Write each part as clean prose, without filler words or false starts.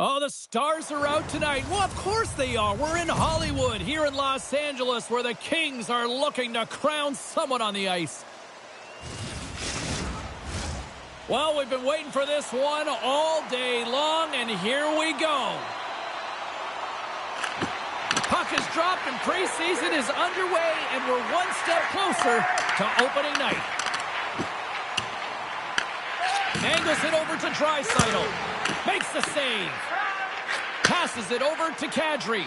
Oh, the stars are out tonight. Well, of course they are. We're in Hollywood, here in Los Angeles, where the Kings are looking to crown someone on the ice. Well, we've been waiting for this one all day long, and here we go. Puck is dropped and preseason is underway, and we're one step closer to opening night. Angles it over to Draisaitl. Makes the save. Passes it over to Kadri.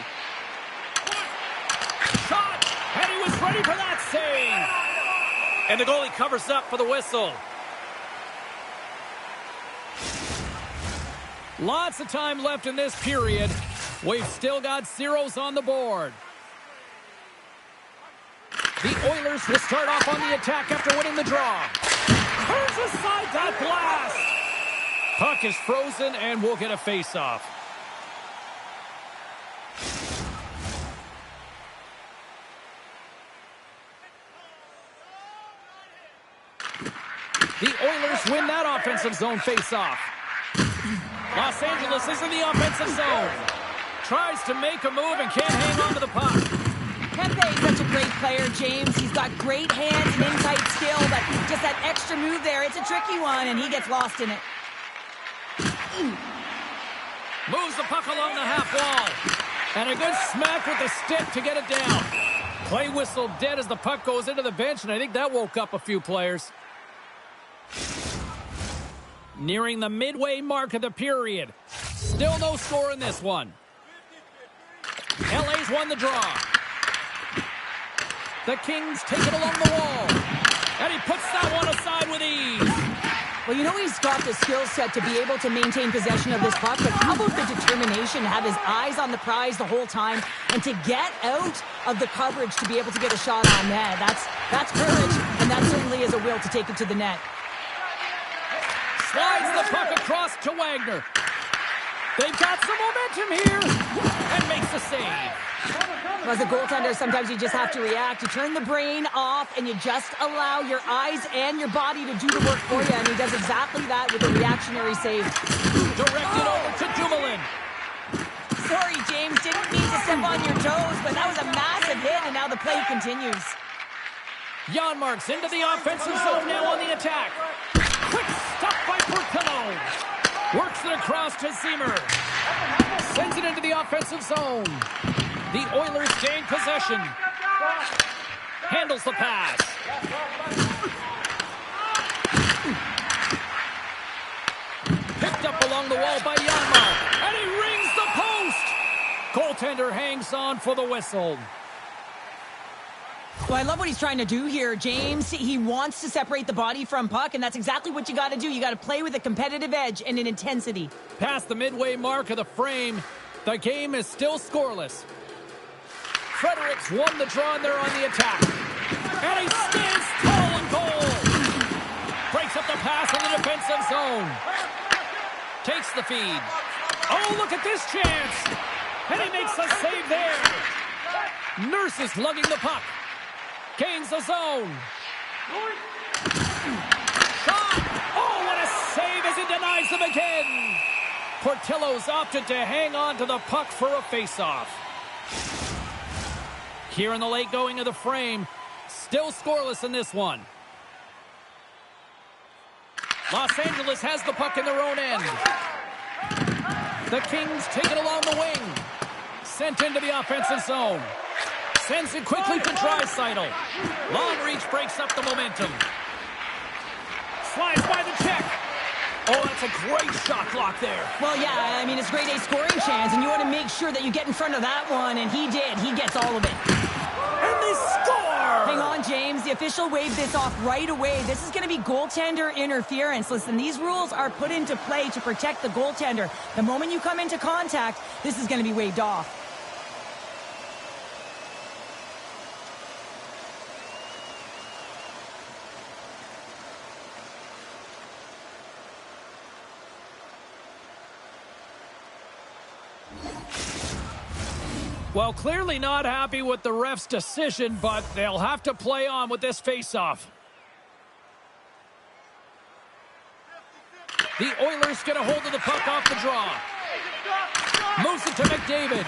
Shot! And he was ready for that save. And the goalie covers up for the whistle. Lots of time left in this period. We've still got zeros on the board. The Oilers will start off on the attack after winning the draw. Turns aside that blast. Puck is frozen and we'll get a face-off. The Oilers win that offensive zone face-off. Los Angeles is in the offensive zone. Tries to make a move and can't hang on to the puck. Kempe is such a great player, James. He's got great hands and in-tight skill, but just that extra move there, it's a tricky one, and he gets lost in it. Moves the puck along the half wall. And a good smack with the stick to get it down. Play whistle dead as the puck goes into the bench, and I think that woke up a few players. Nearing the midway mark of the period. Still no score in this one. LA's won the draw. The Kings take it along the wall. And he puts that one aside with ease. Well, you know he's got the skill set to be able to maintain possession of this puck, but how about the determination to have his eyes on the prize the whole time and to get out of the coverage to be able to get a shot on net? That's courage, and that certainly is a will to take it to the net. Slides the puck across to Wagner. They've got some momentum here and makes the save. Well, as a goaltender, sometimes you just have to react. You turn the brain off and you just allow your eyes and your body to do the work for you, and he does exactly that with a reactionary save. Directed over to Dumoulin. Sorry, James, didn't mean to step on your toes, but that was a massive hit, and now the play continues. Janmark's into the offensive zone now on the attack. Quick stop by Portillo. Works it across to Zimmer. Sends it into the offensive zone. The Oilers gain possession. Handles the pass. Picked up along the wall by Janmark. And he rings the post. Goaltender hangs on for the whistle. Well, I love what he's trying to do here, James. He wants to separate the body from puck, and that's exactly what you got to do. You got to play with a competitive edge and an intensity. Past the midway mark of the frame, the game is still scoreless. Fredericks won the draw, and they're on the attack. And he stands tall and goal. Breaks up the pass in the defensive zone. Takes the feed. Oh, look at this chance. And he makes a save there. Nurse is lugging the puck. Gains the zone. Shot! Oh, what a save as he denies them again. Portillo's opted to hang on to the puck for a face-off. Here in the late going of the frame, still scoreless in this one. Los Angeles has the puck in their own end. The Kings take it along the wing. Sent into the offensive zone. Sends it quickly to Draisaitl. Long reach breaks up the momentum. Slides by the check. Oh, that's a great shot clock there. Well, yeah, I mean, it's grade A scoring chance, and you want to make sure that you get in front of that one, and he did. He gets all of it. And they score! Hang on, James. The official waved this off right away. This is going to be goaltender interference. Listen, these rules are put into play to protect the goaltender. The moment you come into contact, this is going to be waved off. Well, clearly not happy with the ref's decision, but they'll have to play on with this face-off. The Oilers get a hold of the puck off the draw. Moves it to McDavid.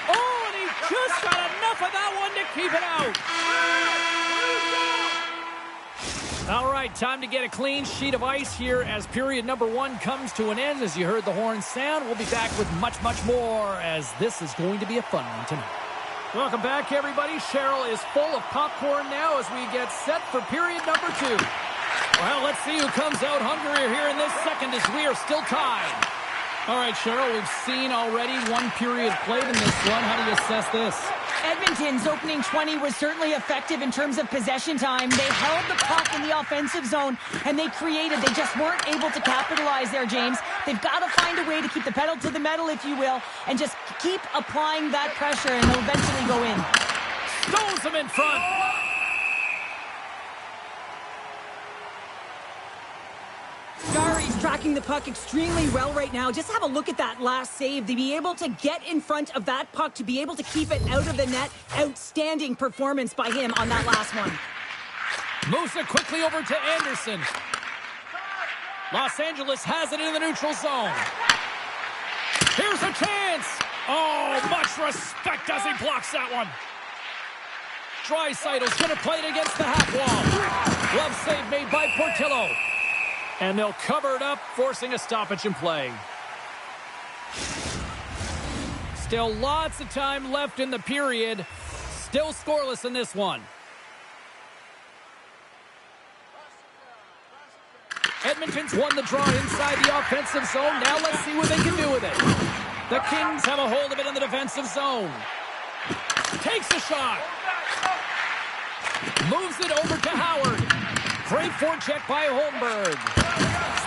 Oh, and he just got enough of that one to keep it out. All right, time to get a clean sheet of ice here as period number 1 comes to an end. As you heard the horn sound, we'll be back with much, much more as this is going to be a fun one tonight. Welcome back, everybody. Cheryl is full of popcorn now as we get set for period number 2. Well, let's see who comes out hungrier here in this second as we are still tied. All right, Cheryl, we've seen already 1 period played in this one. How do you assess this? Edmonton's opening 20 was certainly effective in terms of possession time. They held the puck in the offensive zone, and they created. They just weren't able to capitalize there, James. They've got to find a way to keep the pedal to the metal, if you will, and just keep applying that pressure, and they'll eventually go in. Stones them in front. He's tracking the puck extremely well right now. Just have a look at that last save. To be able to get in front of that puck, to be able to keep it out of the net, outstanding performance by him on that last one. Moves it quickly over to Anderson. Los Angeles has it in the neutral zone. Here's a chance. Oh, much respect as he blocks that one. Draisaitl's going to play it against the half wall. Glove save made by Portillo. And they'll cover it up, forcing a stoppage in play. Still lots of time left in the period. Still scoreless in this one. Edmonton's won the draw inside the offensive zone. Now let's see what they can do with it. The Kings have a hold of it in the defensive zone. Takes a shot. Moves it over to Howard. Great forecheck by Holmberg.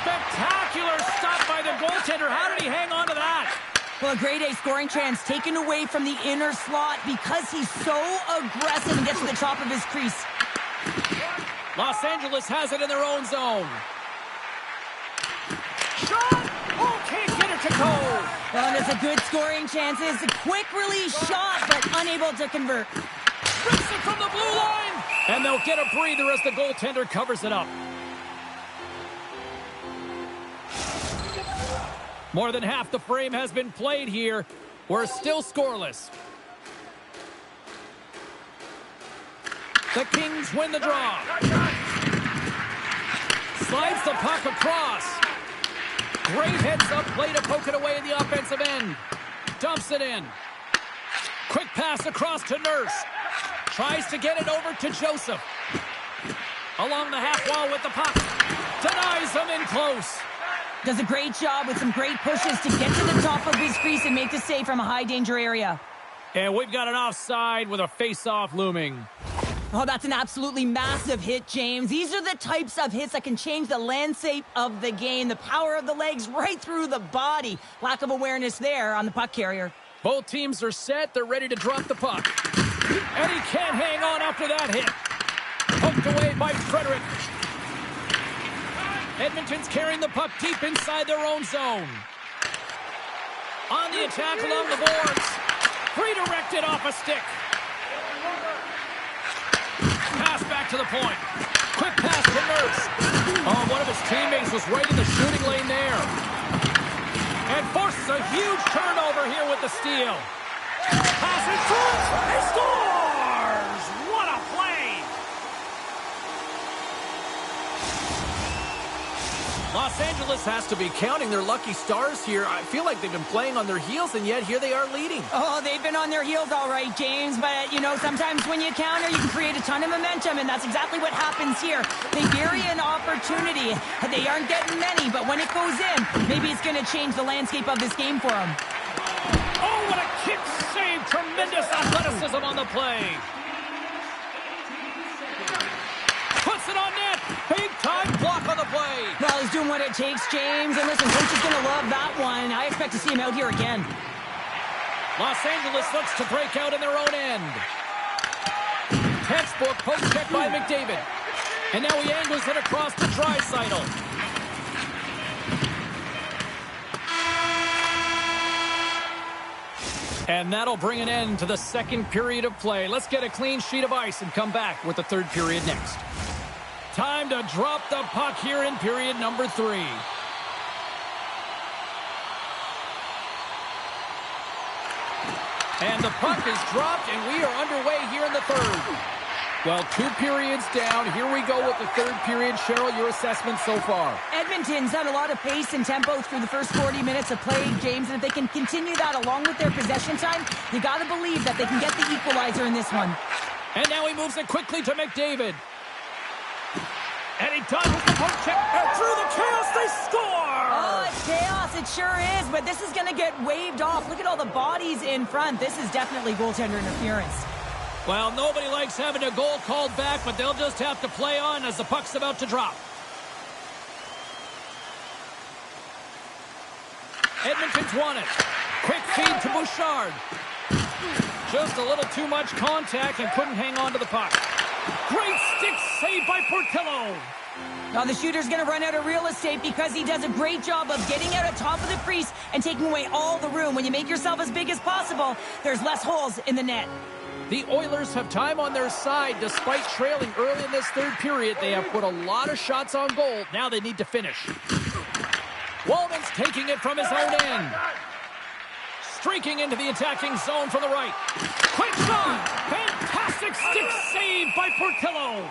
Spectacular stop by the goaltender. How did he hang on to that? Well, a grade A scoring chance taken away from the inner slot because he's so aggressive and gets to the top of his crease. Los Angeles has it in their own zone. Shot! Oh, can't get it to go. Well, and it's a good scoring chance. It's a quick release shot, but unable to convert. Rips it from the blue line. And they'll get a breather as the goaltender covers it up. More than half the frame has been played here. We're still scoreless. The Kings win the draw. Slides the puck across. Great heads-up play to poke it away in the offensive end. Dumps it in. Quick pass across to Nurse. Tries to get it over to Joseph. Along the half wall with the puck. Denies him in close. Does a great job with some great pushes to get to the top of his crease and make the save from a high-danger area. And we've got an offside with a face-off looming. Oh, that's an absolutely massive hit, James. These are the types of hits that can change the landscape of the game. The power of the legs right through the body. Lack of awareness there on the puck carrier. Both teams are set. They're ready to drop the puck. And he can't hang on after that hit. Poked away by Frederick. Edmonton's carrying the puck deep inside their own zone. On the attack along the boards. Redirected off a stick. Pass back to the point. Quick pass to Nurse. Oh, one of his teammates was right in the shooting lane there. And forces a huge turnover here with the steal. Pass in front. He scores! What a play! Los Angeles has to be counting their lucky stars here. I feel like they've been playing on their heels, and yet here they are leading. Oh, they've been on their heels all right, James. But, you know, sometimes when you counter, you can create a ton of momentum, and that's exactly what happens here. They bury an opportunity. They aren't getting many, but when it goes in, maybe it's going to change the landscape of this game for them. Oh, what a kick save. Tremendous athleticism on the play. Puts it on net. Big-time block on the play. Well, he's doing what it takes, James. And listen, coach is going to love that one. I expect to see him out here again. Los Angeles looks to break out in their own end. Textbook post check by McDavid. And now he angles it across to Draisaitl. And that'll bring an end to the second period of play. Let's get a clean sheet of ice and come back with the third period next. Time to drop the puck here in period number 3. And the puck is dropped, and we are underway here in the third. Well, 2 periods down. Here we go with the third period. Cheryl, your assessment so far? Edmonton's had a lot of pace and tempo through the first 40 minutes of play, James, and if they can continue that along with their possession time, you got to believe that they can get the equalizer in this one. And now he moves it quickly to McDavid. And he does with the puck check. And through the chaos, they score! Oh, it's chaos. It sure is, but this is going to get waved off. Look at all the bodies in front. This is definitely goaltender interference. Well, nobody likes having a goal called back, but they'll just have to play on as the puck's about to drop. Edmonton's won it. Quick feed to Bouchard. Just a little too much contact and couldn't hang on to the puck. Great stick save by Portillo. Now the shooter's going to run out of real estate because he does a great job of getting out at top of the crease and taking away all the room. When you make yourself as big as possible, there's less holes in the net. The Oilers have time on their side. Despite trailing early in this third period, they have put a lot of shots on goal. Now they need to finish. Walman's taking it from his own end. Streaking into the attacking zone from the right. Quick shot! Fantastic stick save by Portillo.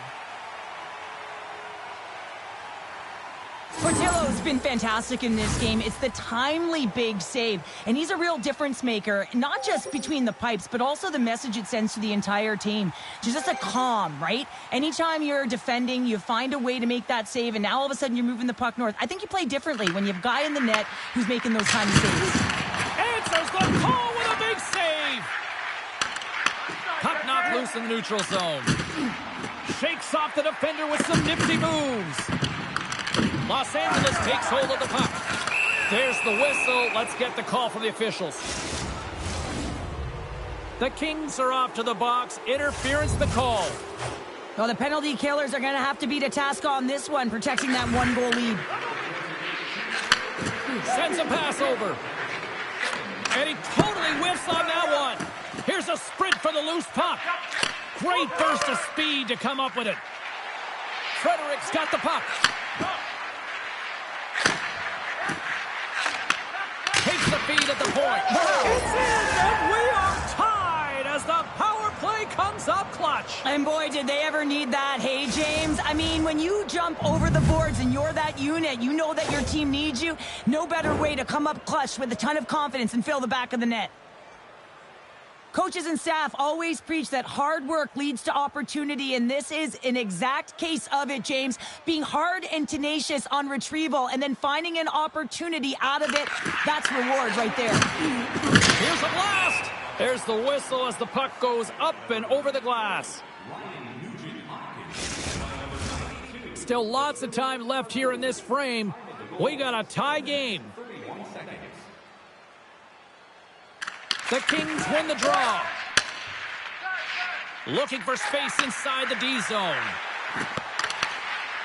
Portillo's been fantastic in this game. It's the timely big save, and he's a real difference maker, not just between the pipes, but also the message it sends to the entire team. Just a calm, right? Anytime you're defending, you find a way to make that save, and now all of a sudden you're moving the puck north. I think you play differently when you have a guy in the net who's making those kind of saves. Answers the call with a big save. Puck knocked loose in the neutral zone. Shakes off the defender with some nifty moves. Los Angeles takes hold of the puck. There's the whistle. Let's get the call from the officials. The Kings are off to the box. Interference the call. Well, the penalty killers are going to have to beat a task on this one, protecting that 1-goal lead. Sends a pass over. And he totally whiffs on that one. Here's a sprint for the loose puck. Great burst of speed to come up with it. Frederic's got the puck. Takes the feed at the point. It's in, and we are tied as the power play comes up clutch. And boy, did they ever need that. Hey, James, I mean, when you jump over the boards and you're that unit, you know that your team needs you. No better way to come up clutch with a ton of confidence and fill the back of the net. Coaches and staff always preach that hard work leads to opportunity, and this is an exact case of it, James. Being hard and tenacious on retrieval and then finding an opportunity out of it, that's reward right there. Here's a blast! There's the whistle as the puck goes up and over the glass. Still lots of time left here in this frame. We got a tie game. The Kings win the draw. Looking for space inside the D zone.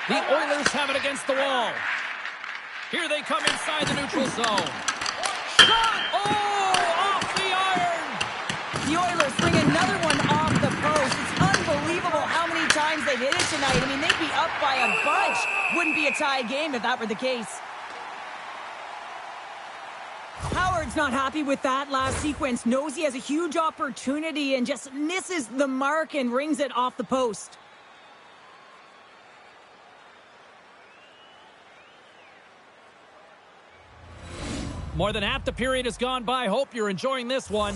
The Oilers have it against the wall. Here they come inside the neutral zone. Shot! Oh! Off the iron! The Oilers bring another one off the post. It's unbelievable how many times they've hit it tonight. I mean, they'd be up by a bunch. Wouldn't be a tie game if that were the case. Howard's not happy with that last sequence. Knows he has a huge opportunity and just misses the mark and rings it off the post. More than half the period has gone by. Hope you're enjoying this one.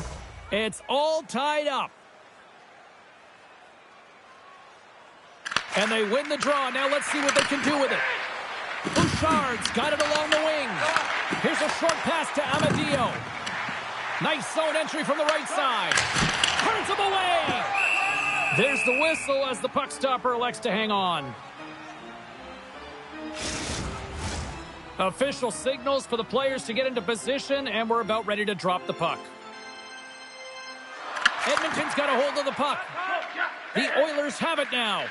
It's all tied up. And they win the draw. Now let's see what they can do with it. Bouchard's got it along the wing. Here's a short pass to Amadio. Nice zone entry from the right side. Turns him away. There's the whistle as the puck stopper elects to hang on. Official signals for the players to get into position, and we're about ready to drop the puck. Edmonton's got a hold of the puck. The Oilers have it now.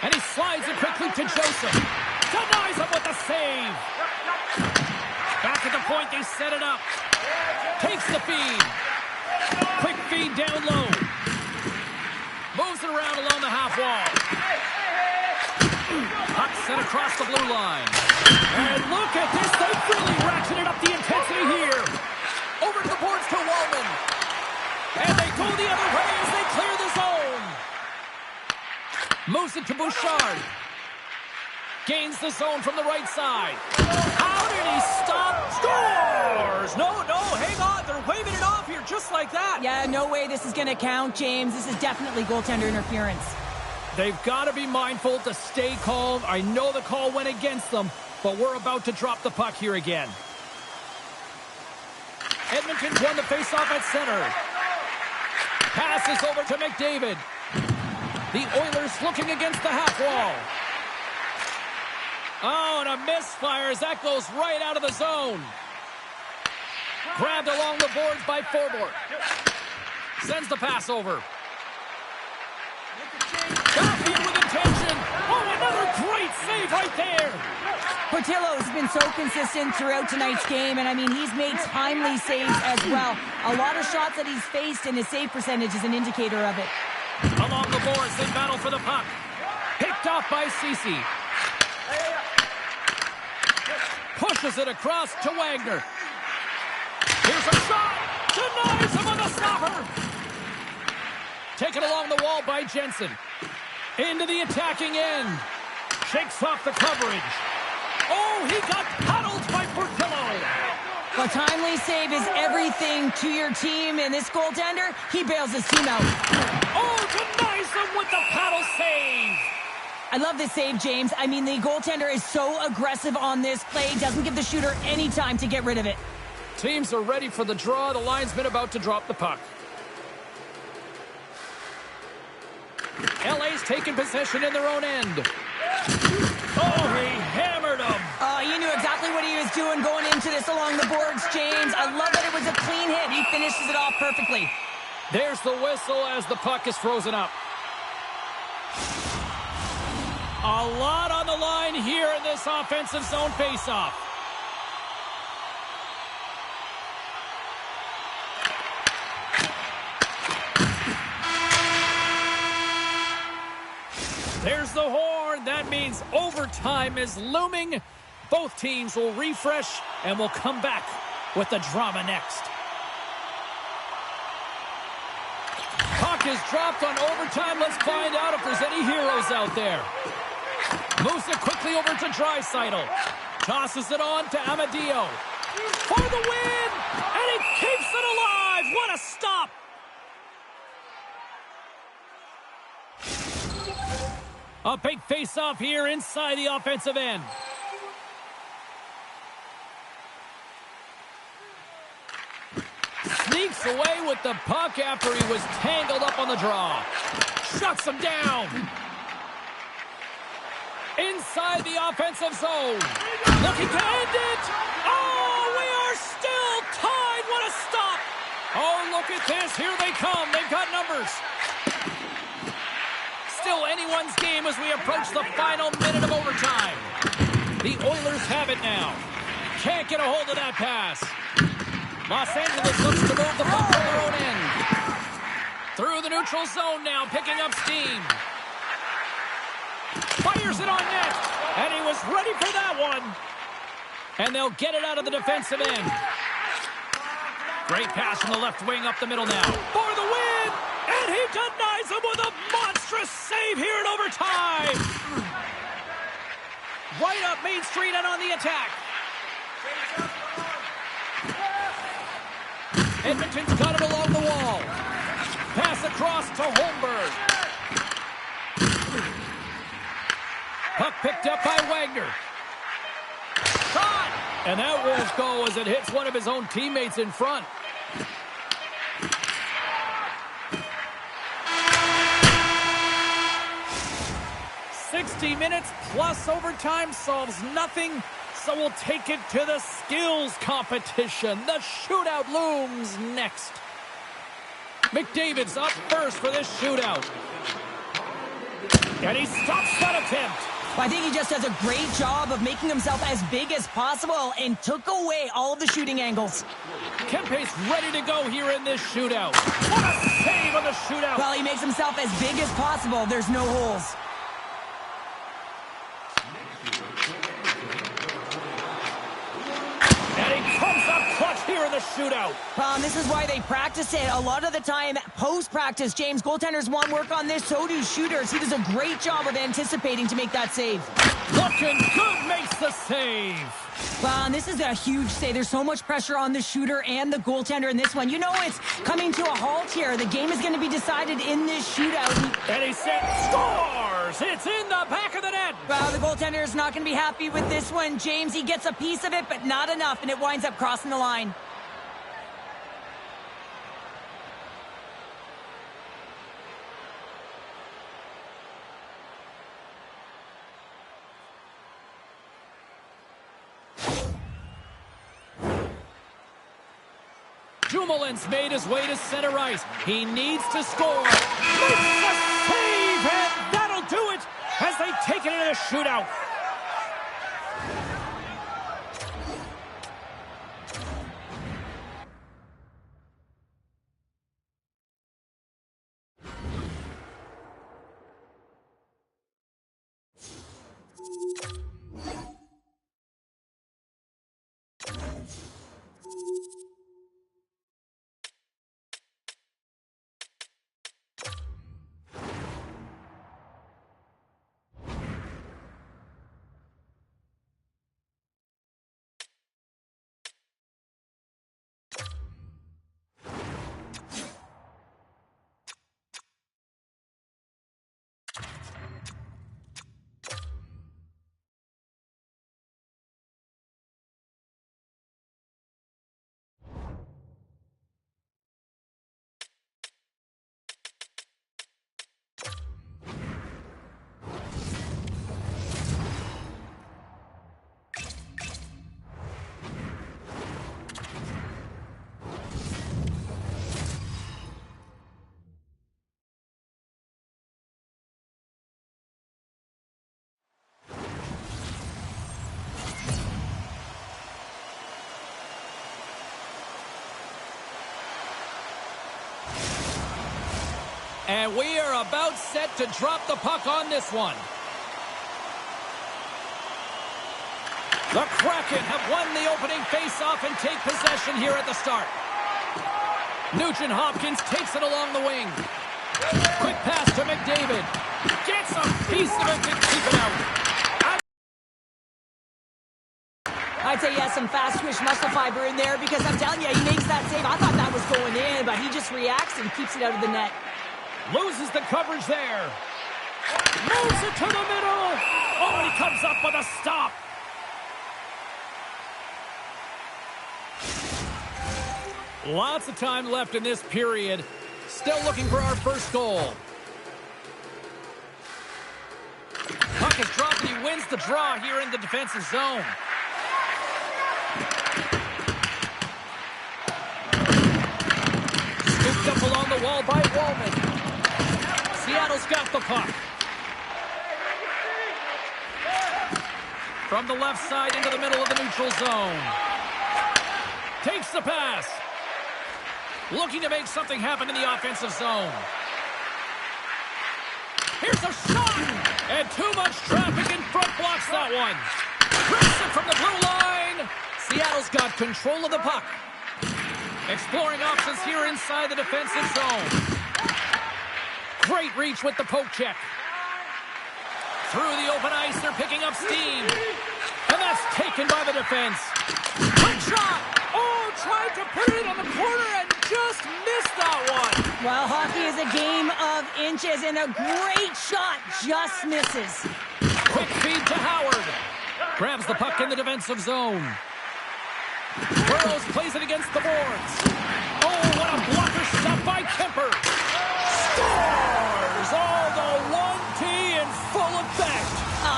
And he slides it quickly to Joseph. Denies him with the save. Back at the point, they set it up. Takes the feed. Quick feed down low. Moves it around along the half wall. Puck set across the blue line. And look at this. They've really ratcheted up the intensity here. Over to the boards to Walman. And they go the other way as they clear the zone. Moves it to Bouchard. Gains the zone from the right side. How did he stop? Scores! No, hang on. They're waving it off here just like that. Yeah, no way this is going to count, James. This is definitely goaltender interference. They've got to be mindful to stay calm. I know the call went against them, but we're about to drop the puck here again. Edmonton's won the faceoff at center. Passes over to McDavid. The Oilers looking against the half wall. Oh, and a misfire as that goes right out of the zone. Grabbed along the boards by Forbort. Sends the pass over. Garfield with intention. Oh, another great save right there. Portillo has been so consistent throughout tonight's game, and I mean, he's made timely saves as well. A lot of shots that he's faced, and his save percentage is an indicator of it. Along the boards, they battle for the puck. Picked off by Ceci. Pushes it across to Wagner. Here's a shot. Denies him with a stopper. Taken along the wall by Jensen. Into the attacking end. Shakes off the coverage. Oh, he got paddled by Portillo. A timely save is everything to your team, and this goaltender, he bails his team out. Oh, denies him with the paddle save. I love this save, James. I mean, the goaltender is so aggressive on this play, doesn't give the shooter any time to get rid of it. Teams are ready for the draw. The linesman about to drop the puck. LA's taking possession in their own end. Oh, he hammered him. You knew exactly what he was doing going into this along the boards, James. I love that it was a clean hit. He finishes it off perfectly. There's the whistle as the puck is frozen up. A lot on the line here in this offensive zone faceoff. There's the horn. That means overtime is looming. Both teams will refresh and will come back with the drama next. Puck is dropped on overtime. Let's find out if there's any heroes out there. Moves it quickly over to Draisaitl. Tosses it on to Amadio. For the win! And he keeps it alive! What a stop! A big face-off here inside the offensive end. Sneaks away with the puck after he was tangled up on the draw. Shuts him down. Inside the offensive zone. Looking to end it. Oh, we are still tied. What a stop. Oh, look at this. Here they come. They've got numbers. Still anyone's game as we approach the final minute of overtime. The Oilers have it now. Can't get a hold of that pass. Los Angeles looks to move the puck to their own end. Through the neutral zone now, picking up steam. Fires it on net, and he was ready for that one. And they'll get it out of the defensive end. Great pass from the left wing up the middle now. For the win, and he denies him with a monstrous save here in overtime. Right up Main Street and on the attack. Edmonton's got it along the wall. Pass across to Holmberg. Puck picked up by Wagner. Shot! And that won't go as it hits one of his own teammates in front. Minutes plus overtime solves nothing, so we'll take it to the skills competition. The shootout looms next. McDavid's up first for this shootout. And he stops that attempt. I think he just does a great job of making himself as big as possible and took away all of the shooting angles. Kempe's ready to go here in this shootout. What a save on the shootout. Well, he makes himself as big as possible. There's no holes. And he comes up clutch here in the shootout. This is why they practice it. A lot of the time, post-practice, James, goaltenders want work on this, so do shooters. He does a great job of anticipating to make that save. Looking good, makes the save. This is a huge save. There's so much pressure on the shooter and the goaltender in this one. You know it's coming to a halt here. The game is going to be decided in this shootout. And he scores! It's in the back of the net. The goaltender is not going to be happy with this one. James, he gets a piece of it, but not enough, and it winds up crossing the line. Dumoulin's made his way to center ice. He needs to score. Makes the save, and that'll do it as they take it into the shootout. And we are about set to drop the puck on this one. The Kraken have won the opening faceoff and take possession here at the start. Nugent Hopkins takes it along the wing. Quick pass to McDavid. Gets a piece of it to keep it out. I'd say he has some fast-twitch muscle fiber in there because I'm telling you, he makes that save. I thought that was going in, but he just reacts and keeps it out of the net. Loses the coverage there. Moves it to the middle. Oh, and he comes up with a stop. Lots of time left in this period. Still looking for our first goal. Puck is dropped and he wins the draw here in the defensive zone. Scooped up along the wall by Wallman. Seattle's got the puck. From the left side into the middle of the neutral zone. Takes the pass. Looking to make something happen in the offensive zone. Here's a shot! And too much traffic in front blocks that one. Rips it from the blue line. Seattle's got control of the puck. Exploring options here inside the defensive zone. Great reach with the poke check. Through the open ice, they're picking up steam. And that's taken by the defense. Quick shot! Oh, tried to put it on the corner and just missed that one. Well, hockey is a game of inches, and a great shot just misses. Quick feed to Howard. Grabs the puck in the defensive zone. Burrows plays it against the boards. Oh, what a blocker stop by Kemper. Scores! Oh, the 1T in full effect.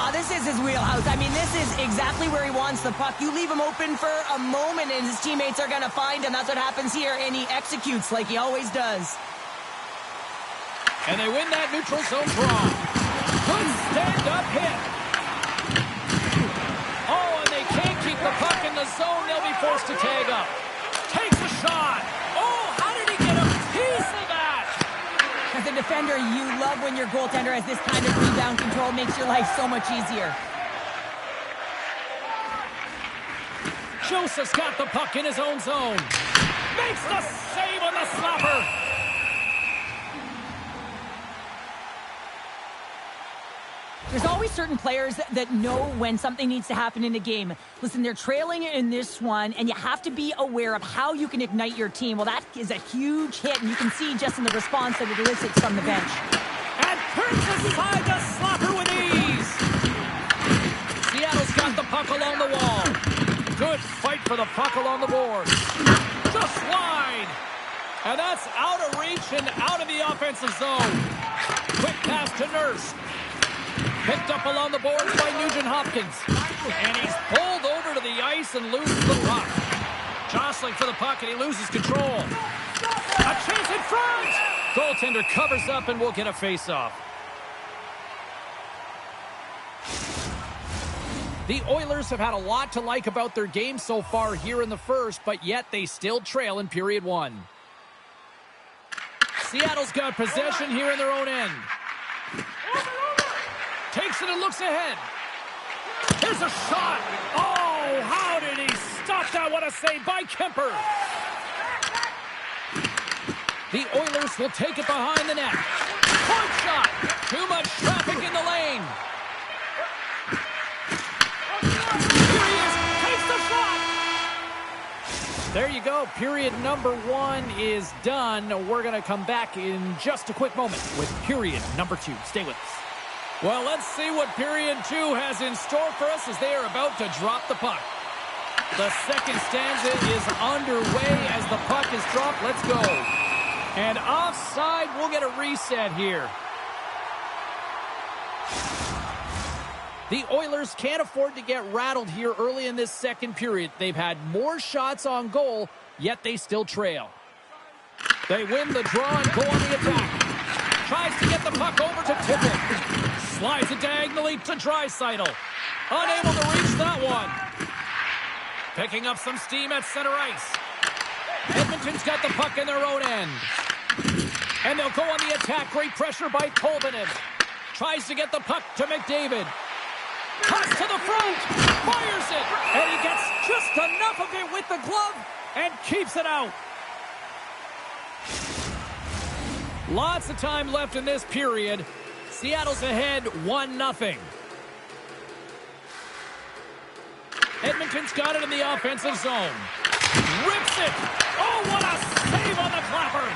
This is his wheelhouse. I mean, this is exactly where he wants the puck. You leave him open for a moment, and his teammates are going to find him. That's what happens here, and he executes like he always does. And they win that neutral zone draw. Good stand-up hit. Oh, and they can't keep the puck in the zone. They'll be forced to tag up. Takes a shot. Oh, how did he get a piece of that? As a defender, you love when your goaltender has this kind of rebound control. It makes your life so much easier. Joseph's got the puck in his own zone. Makes the save on the slapper. There's always certain players that know when something needs to happen in a game. Listen, they're trailing in this one, and you have to be aware of how you can ignite your team. Well, that is a huge hit, and you can see just in the response that it elicits from the bench. And turns aside the slapper with ease. Seattle's got the puck along the wall. Good fight for the puck along the boards. Just wide. And that's out of reach and out of the offensive zone. Quick pass to Nurse. Picked up along the boards by Nugent-Hopkins. And he's pulled over to the ice and loses the puck. Jostling for the puck, and he loses control. A chance in front! Goaltender covers up, and we'll get a face-off. The Oilers have had a lot to like about their game so far here in the first, but yet they still trail in period one. Seattle's got possession here in their own end. Takes it and looks ahead. Here's a shot. Oh, how did he stop that? What a save by Kemper. The Oilers will take it behind the net. Point shot. Too much traffic in the lane. Here he is. Takes the shot. There you go. Period number one is done. We're going to come back in just a quick moment with period number two. Stay with us. Well, let's see what period two has in store for us as they are about to drop the puck. The second stanza is underway as the puck is dropped. Let's go. And offside, we'll get a reset here. The Oilers can't afford to get rattled here early in this second period. They've had more shots on goal, yet they still trail. They win the draw and go on the attack. Tries to get the puck over to Tippett. Slides it diagonally to Draisaitl. Unable to reach that one. Picking up some steam at center ice. Edmonton's got the puck in their own end. And they'll go on the attack. Great pressure by Tolvanen. Tries to get the puck to McDavid. Pass to the front. Fires it. And he gets just enough of it with the glove and keeps it out. Lots of time left in this period. Seattle's ahead 1-0. Edmonton's got it in the offensive zone. Rips it. Oh, what a save on the clapper.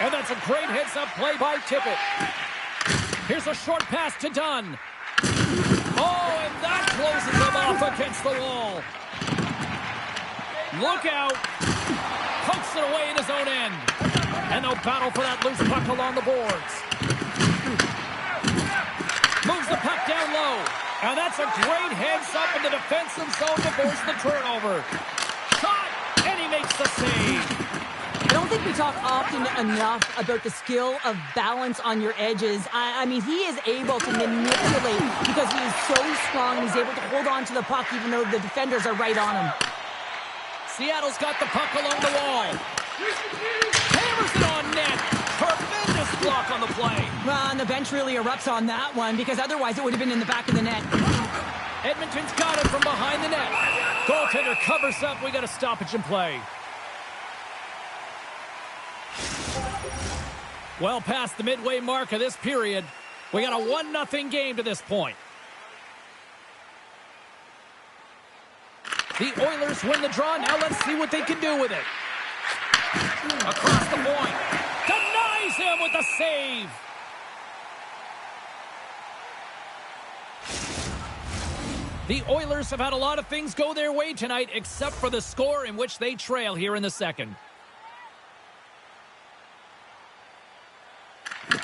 And that's a great heads-up play by Tippett. Here's a short pass to Dunn. Oh, and that closes him off against the wall. Look out. Pokes it away in his own end. And they'll battle for that loose puck along the boards. Moves the puck down low. And that's a great heads-up in the defensive zone to force the turnover. Shot, and he makes the save. I don't think we talk often enough about the skill of balance on your edges. I mean, he is able to manipulate because he is so strong and he's able to hold on to the puck even though the defenders are right on him. Seattle's got the puck along the wall. Hammers it on net. Tremendous block on the play. Well, and the bench really erupts on that one because otherwise it would have been in the back of the net. Edmonton's got it from behind the net. Goaltender covers up. We got a stoppage in play. Well past the midway mark of this period. We got a 1-0 game to this point. The Oilers win the draw. Now let's see what they can do with it. Across the point. Denies him with the save. The Oilers have had a lot of things go their way tonight except for the score in which they trail here in the second.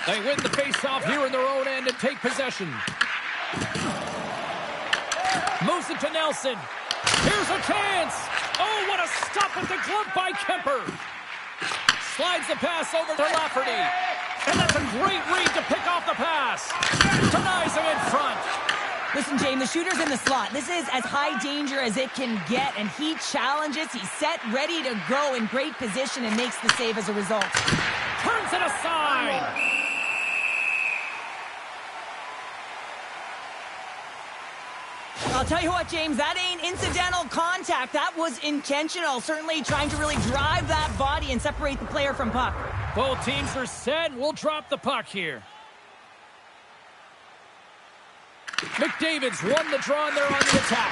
They win the faceoff here in their own end and take possession. Moves it to Nelson. Here's a chance. Oh, what a stop with the glove by Kemper. Slides the pass over to Lafferty. And that's a great read to pick off the pass. Denies him in front. Listen, James, the shooter's in the slot. This is as high danger as it can get, and he challenges. He's set, ready to go in great position and makes the save as a result. Turns it aside. I'll tell you what, James, that ain't incidental contact. That was intentional. Certainly trying to really drive that body and separate the player from puck. Both teams are set. We'll drop the puck here. McDavid's won the draw and they're on the attack.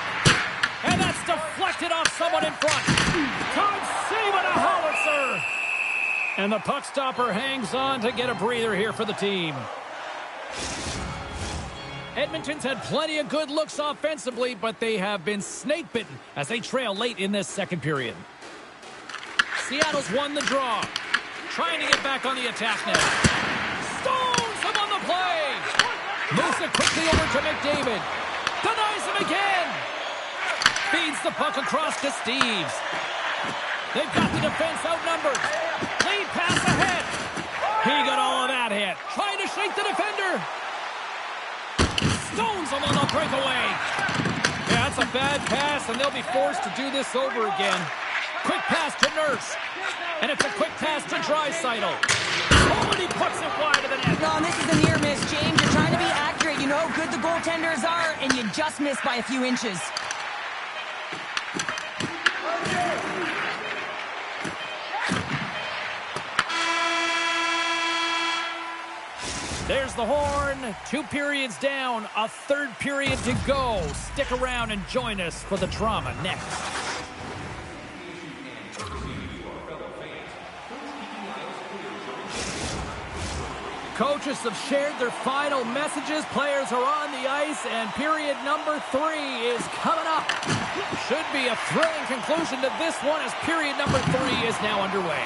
And that's deflected off someone in front. Good save and a howitzer. And the puck stopper hangs on to get a breather here for the team. Edmonton's had plenty of good looks offensively, but they have been snake-bitten as they trail late in this second period. Seattle's won the draw. Trying to get back on the attack now. Stones him on the play. Moves it quickly over to McDavid. Denies him again. Feeds the puck across to Steves. They've got the defense outnumbered. Lead pass ahead. He got all of that hit. Trying to shake the defender. Stones him on the breakaway. Yeah, that's a bad pass, and they'll be forced to do this over again. Quick pass to Nurse. And it's a quick pass to Draisaitl. Oh, and he puts it wide of the net. No, and this is a near miss, James. You're trying to be accurate. You know how good the goaltenders are, and you just missed by a few inches. There's the horn. 2 periods down. A third period to go. Stick around and join us for the drama next. Coaches have shared their final messages. Players are on the ice, and period number 3 is coming up. Should be a thrilling conclusion to this one as period number 3 is now underway.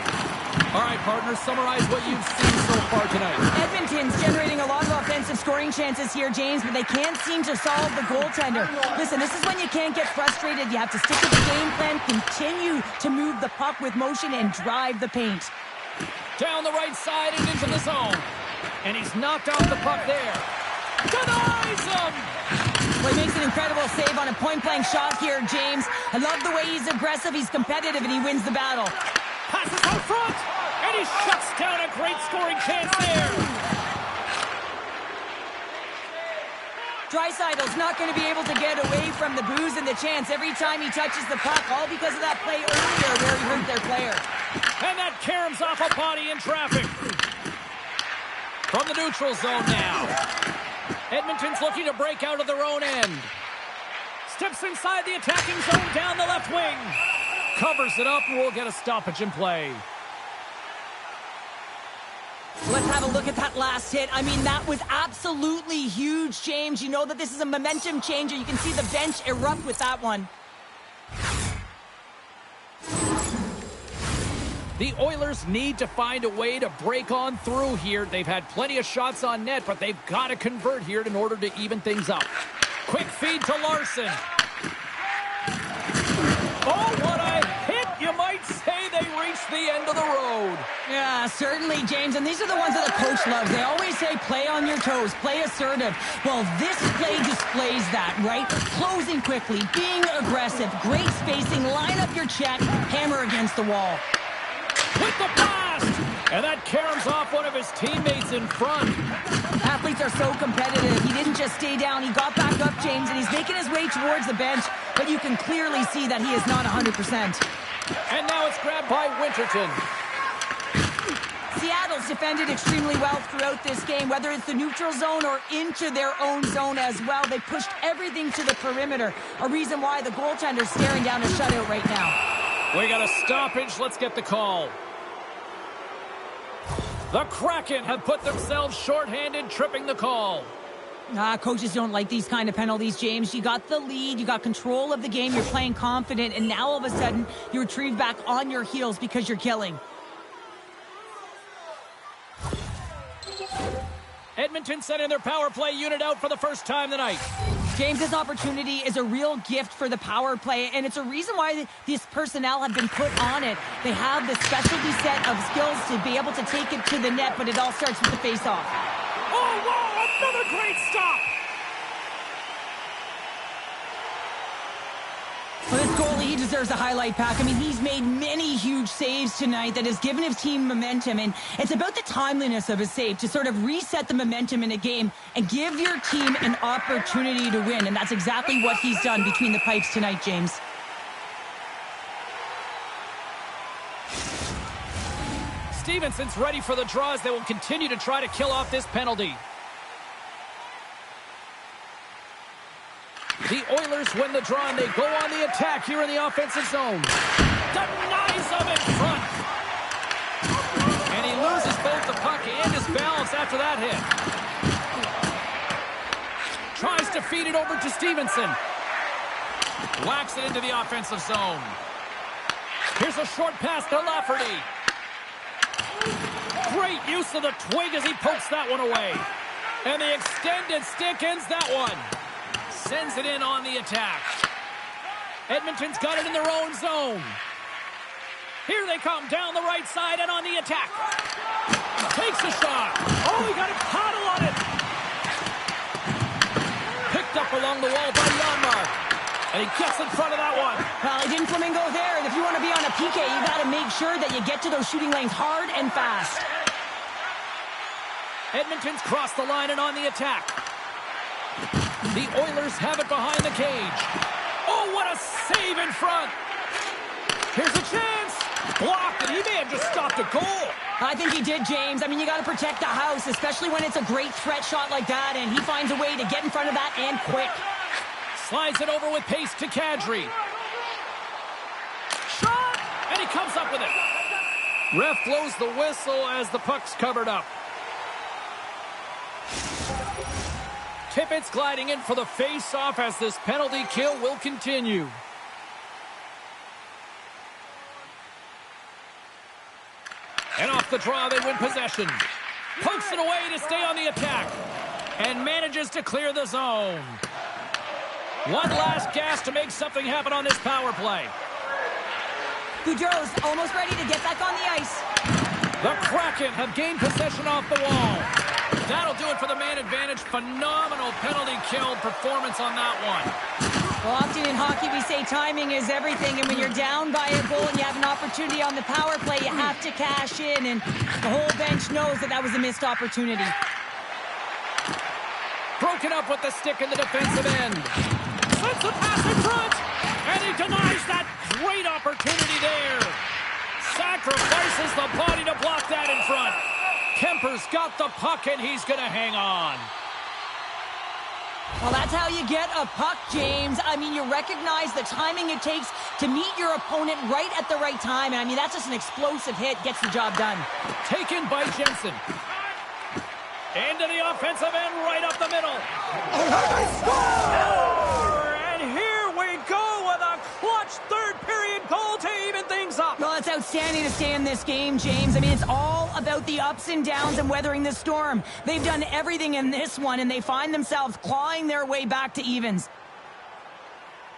All right, partners, summarize what you've seen so far tonight. Edmonton's generating a lot of offensive scoring chances here, James, but they can't seem to solve the goaltender. Listen, this is when you can't get frustrated. You have to stick to the game plan, continue to move the puck with motion, and drive the paint. Down the right side and into the zone. And he's knocked off the puck there. Denies him! Well, he makes an incredible save on a point-blank shot here, James. I love the way he's aggressive, he's competitive, and he wins the battle. Passes out front! And he shuts down a great scoring chance there. Draisaitl's not going to be able to get away from the booze and the chance every time he touches the puck, all because of that play earlier where he hurt their player. And that caroms off a body in traffic. From the neutral zone now. Edmonton's looking to break out of their own end. Steps inside the attacking zone down the left wing. Covers it up and we'll get a stoppage in play. Let's have a look at that last hit. I mean, that was absolutely huge, James. You know that this is a momentum changer. You can see the bench erupt with that one. The Oilers need to find a way to break on through here. They've had plenty of shots on net, but they've got to convert here in order to even things up. Quick feed to Larson. Oh, what a hit! You might say they reached the end of the road. Yeah, certainly, James. And these are the ones that the coach loves. They always say, play on your toes, play assertive. Well, this play displays that, right? Closing quickly, being aggressive, great spacing, line up your check, hammer against the wall. With the blast! And that caroms off one of his teammates in front. Athletes are so competitive. He didn't just stay down. He got back up, James, and he's making his way towards the bench. But you can clearly see that he is not 100%. And now it's grabbed by Winterton. Seattle's defended extremely well throughout this game, whether it's the neutral zone or into their own zone as well. They pushed everything to the perimeter, a reason why the goaltender's staring down a shutout right now. We got a stoppage. Let's get the call. The Kraken have put themselves shorthanded, tripping the call. Coaches don't like these kind of penalties, James. You got the lead, you got control of the game, you're playing confident, and now all of a sudden you retrieve back on your heels because you're killing. Edmonton sending their power play unit out for the first time tonight. James, this opportunity is a real gift for the power play, and it's a reason why this personnel have been put on it. They have this specialty set of skills to be able to take it to the net, but it all starts with the face-off. Oh, wow, another great stop. Well, this goalie, he deserves a highlight pack. I mean, he's made many huge saves tonight that has given his team momentum, and it's about the timeliness of his save to sort of reset the momentum in a game and give your team an opportunity to win, and that's exactly what he's done between the pipes tonight, James. Stevenson's ready for the draws. They will continue to try to kill off this penalty. The Oilers win the draw, and they go on the attack here in the offensive zone. Denies them in front. And he loses both the puck and his balance after that hit. Tries to feed it over to Stevenson. Whacks it into the offensive zone. Here's a short pass to Lafferty. Great use of the twig as he pokes that one away. And the extended stick ends that one. Sends it in on the attack. Edmonton's got it in their own zone. Here they come down the right side and on the attack. Takes a shot. Oh, he got a paddle on it. Picked up along the wall by Janmark. And he gets in front of that one. Well, he didn't flamingo there, and if you want to be on a PK, you got to make sure that you get to those shooting lanes hard and fast. Edmonton's crossed the line and on the attack. The Oilers have it behind the cage. Oh, what a save in front. Here's a chance. Blocked, and he may have just stopped a goal. I think he did, James. I mean, you got to protect the house, especially when it's a great threat shot like that, and he finds a way to get in front of that and quick. Slides it over with pace to Kadri. Shot, and he comes up with it. Ref blows the whistle as the puck's covered up. Tippett's gliding in for the face-off as this penalty kill will continue. And off the draw, they win possession. Pokes it away to stay on the attack. And manages to clear the zone. One last gas to make something happen on this power play. Boudreau's almost ready to get back on the ice. The Kraken have gained possession off the wall. That'll do it for the man advantage. Phenomenal penalty kill performance on that one. Well, often in hockey we say timing is everything, and when you're down by a goal and you have an opportunity on the power play, you have to cash in, and the whole bench knows that that was a missed opportunity. Broken up with the stick in the defensive end. Sends a pass in front, and he denies that great opportunity there. Sacrifices the body to block that in front. Kemper's got the puck, and he's going to hang on. Well, that's how you get a puck, James. I mean, you recognize the timing it takes to meet your opponent right at the right time. And I mean, that's just an explosive hit. Gets the job done. Taken by Jensen. Into the offensive end, right up the middle. And here we go with a clutch third-period goal to even things up. Well, it's outstanding to stay in this game, James. I mean, it's all about the ups and downs and weathering the storm. They've done everything in this one, and they find themselves clawing their way back to evens.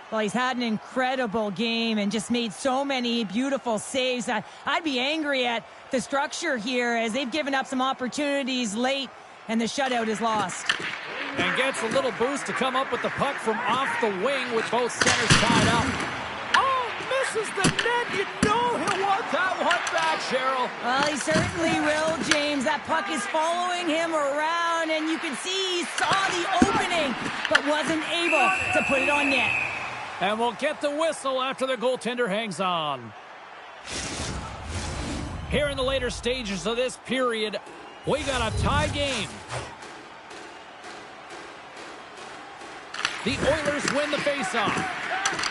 Well, he's had an incredible game and just made so many beautiful saves. I'd be angry at the structure here as they've given up some opportunities late, and the shutout is lost. And gets a little boost to come up with the puck from off the wing with both centers tied up. Oh, misses the net. You know he'll want that one back, Cheryl. Well, he certainly will, James. That puck is following him around, and you can see he saw the opening, but wasn't able to put it on net. And we'll get the whistle after the goaltender hangs on. Here in the later stages of this period, we got a tie game. The Oilers win the faceoff.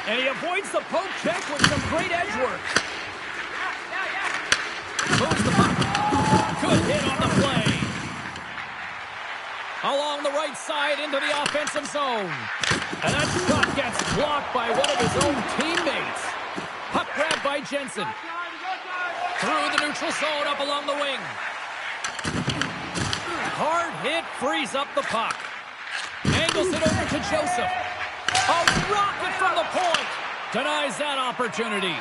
And he avoids the poke check with some great edge work. Moves the puck. Good hit on the play. Along the right side into the offensive zone. And that shot gets blocked by one of his own teammates. Puck grabbed by Jensen. Through the neutral zone up along the wing. Hard hit frees up the puck. Angles it over to Joseph. A rocket from the point. Denies that opportunity.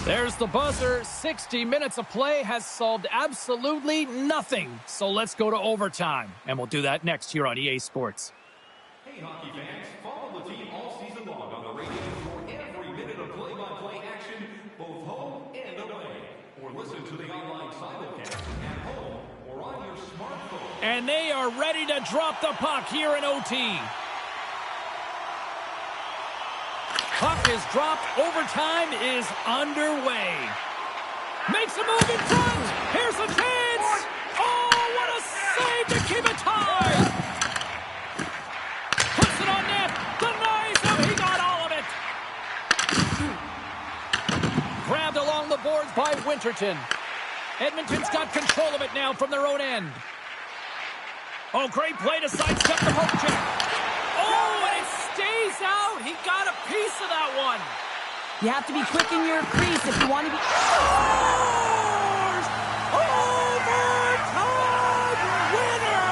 There's the buzzer. 60 minutes of play has solved absolutely nothing. So let's go to overtime, and we'll do that next here on EA Sports. Hey, hockey fans, follow the team all season long on the radio for every minute of play-by-play action, both home and away. Or listen to the online simulcast at home or on your smartphone. And they are ready to drop the puck here in OT. Puck is dropped. Overtime is underway. Makes a move in front. Here's a chance. Oh, what a save to keep it tied. Puts it on net. Denies him. He got all of it. Grabbed along the boards by Winterton. Edmonton's got control of it now from their own end. Oh, great play to sidestep the poke check. Oh, and it stays out. He got a piece of that one. You have to be quick in your crease if you want to be... Scores! Overtime winner!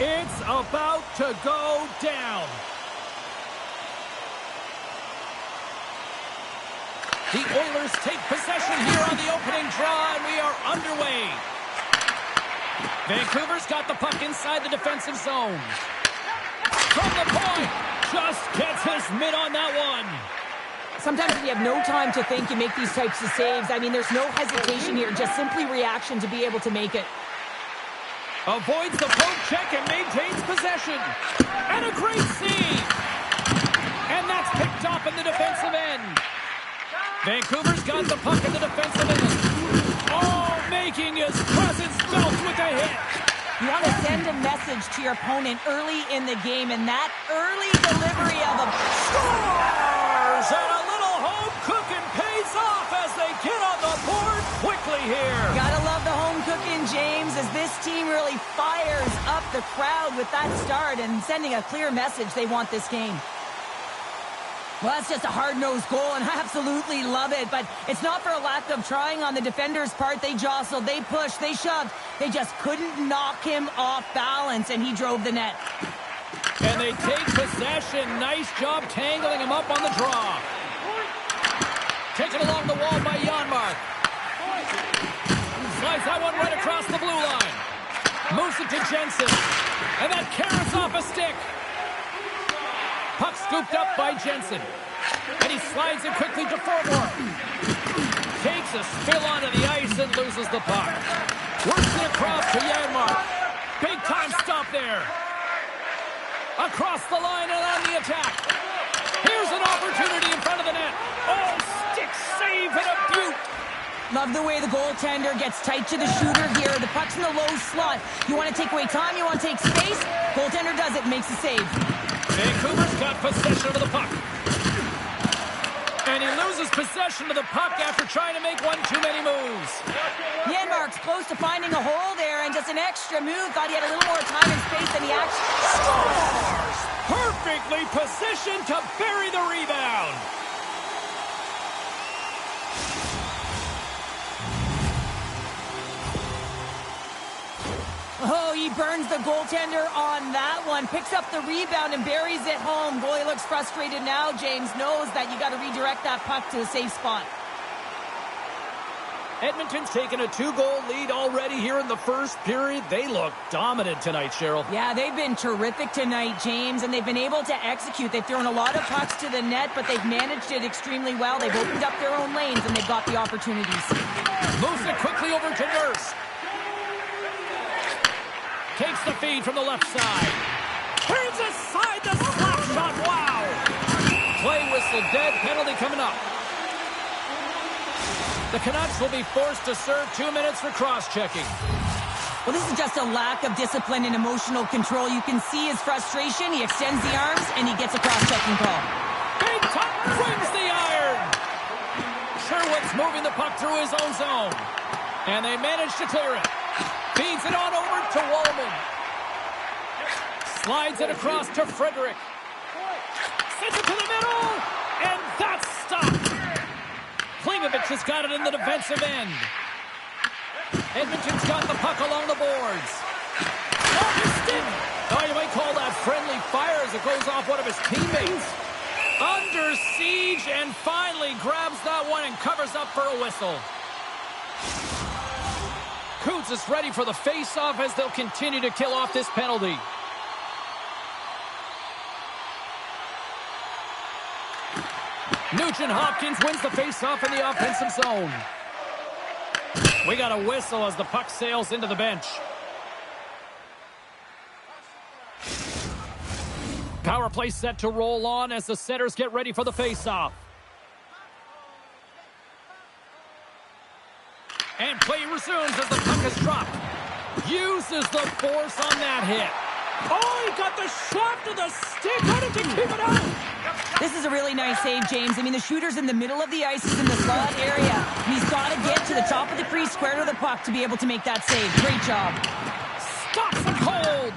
It's about to go down. The Oilers take possession here on the opening draw, and we are underway. Vancouver's got the puck inside the defensive zone. From the point, just gets his mitt on that one. Sometimes if you have no time to think, you make these types of saves. I mean, there's no hesitation here, just simply reaction to be able to make it. Avoids the poke check and maintains possession. And a great save. And that's picked up in the defensive end. Vancouver's got the puck in the defensive end. Oh, making his presence felt with a hit. You want to send a message to your opponent early in the game, and that early delivery of a... Scores! And a little home cooking pays off as they get on the board quickly here. this team really fires up the crowd with that start and sending a clear message they want this game. Well, that's just a hard-nosed goal, and I absolutely love it. But it's not for a lack of trying on the defender's part. They jostled, they pushed, they shoved. They just couldn't knock him off balance, and he drove the net. And they take possession. Nice job tangling him up on the draw. Taken along the wall by Janmark. Slides that one right across the blue line. Moves it to Jensen. And that carries off a stick. Puck scooped up by Jensen. And he slides it quickly to Forbort. Takes a spill onto the ice and loses the puck. Works it across to Janmark. Big time stop there. Across the line and on the attack. Here's an opportunity in front of the net. Oh, stick save and a beaut. Love the way the goaltender gets tight to the shooter here. The puck's in the low slot. You want to take away time, you want to take space. Goaltender does it, makes a save. Vancouver's got possession of the puck. And he loses possession of the puck after trying to make one too many moves. Janmark's close to finding a hole there, and just an extra move. Thought he had a little more time and space than he actually scores. Perfectly positioned to bury the rebound. Oh, he burns the goaltender on that one. Picks up the rebound and buries it home. Goalie looks frustrated now. James knows that you got to redirect that puck to a safe spot. Edmonton's taken a 2-goal lead already here in the first period. They look dominant tonight, Cheryl. Yeah, they've been terrific tonight, James, and they've been able to execute. They've thrown a lot of pucks to the net, but they've managed it extremely well. They've opened up their own lanes, and they've got the opportunities. Moves it quickly over to Nurse. Takes the feed from the left side. Turns aside the slap shot. Wow. Play whistle dead. Penalty coming up. The Canucks will be forced to serve 2 minutes for cross-checking. Well, this is just a lack of discipline and emotional control. You can see his frustration. He extends the arms, and he gets a cross-checking call. Big top brings the iron. Sherwood's moving the puck through his own zone. And they manage to clear it. Feeds it on over to Wallman. Slides it across to Frederick. Sends it to the middle. And that's stopped. Klingovich has got it in the defensive end. Edmonton's got the puck along the boards. Oh, his stick. Oh, you might call that friendly fire as it goes off one of his teammates. Under siege and finally grabs that one and covers up for a whistle. Coots is ready for the face-off as they'll continue to kill off this penalty. Nugent-Hopkins wins the face-off in the offensive zone. We got a whistle as the puck sails into the bench. Power play set to roll on as the setters get ready for the face-off. And play resumes as the puck is dropped. Uses the force on that hit. Oh, he got the shaft of the stick. How did he keep it out? This is a really nice save, James. I mean, the shooter's in the middle of the ice. He's in the slot area. And he's got to get to the top of the crease, square to the puck to be able to make that save. Great job. Stops it cold.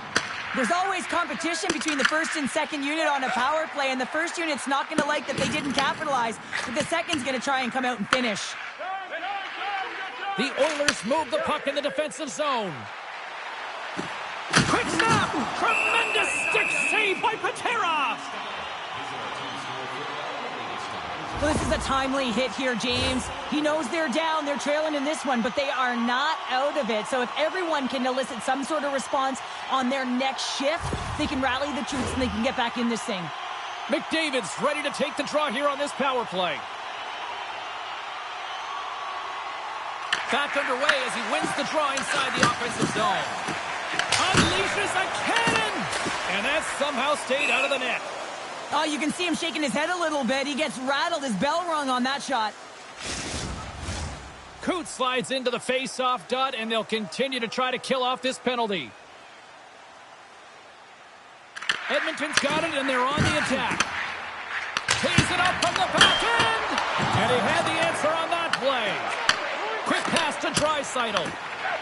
There's always competition between the first and second unit on a power play, and the first unit's not going to like that they didn't capitalize, but the second's going to try and come out and finish. The Oilers move the puck in the defensive zone. Quick snap! Tremendous stick save by Patera! Well, this is a timely hit here, James. He knows they're down, they're trailing in this one, but they are not out of it. So if everyone can elicit some sort of response on their next shift, they can rally the troops and they can get back in this thing. McDavid's ready to take the draw here on this power play. Back underway as he wins the draw inside the offensive zone. Unleashes a cannon! And that somehow stayed out of the net. Oh, you can see him shaking his head a little bit. He gets rattled, his bell rung on that shot. Coots slides into the face-off dot, and they'll continue to try to kill off this penalty. Edmonton's got it, and they're on the attack. Tees it up from the back end! And he had the answer on that play. Quick pass to Draisaitl.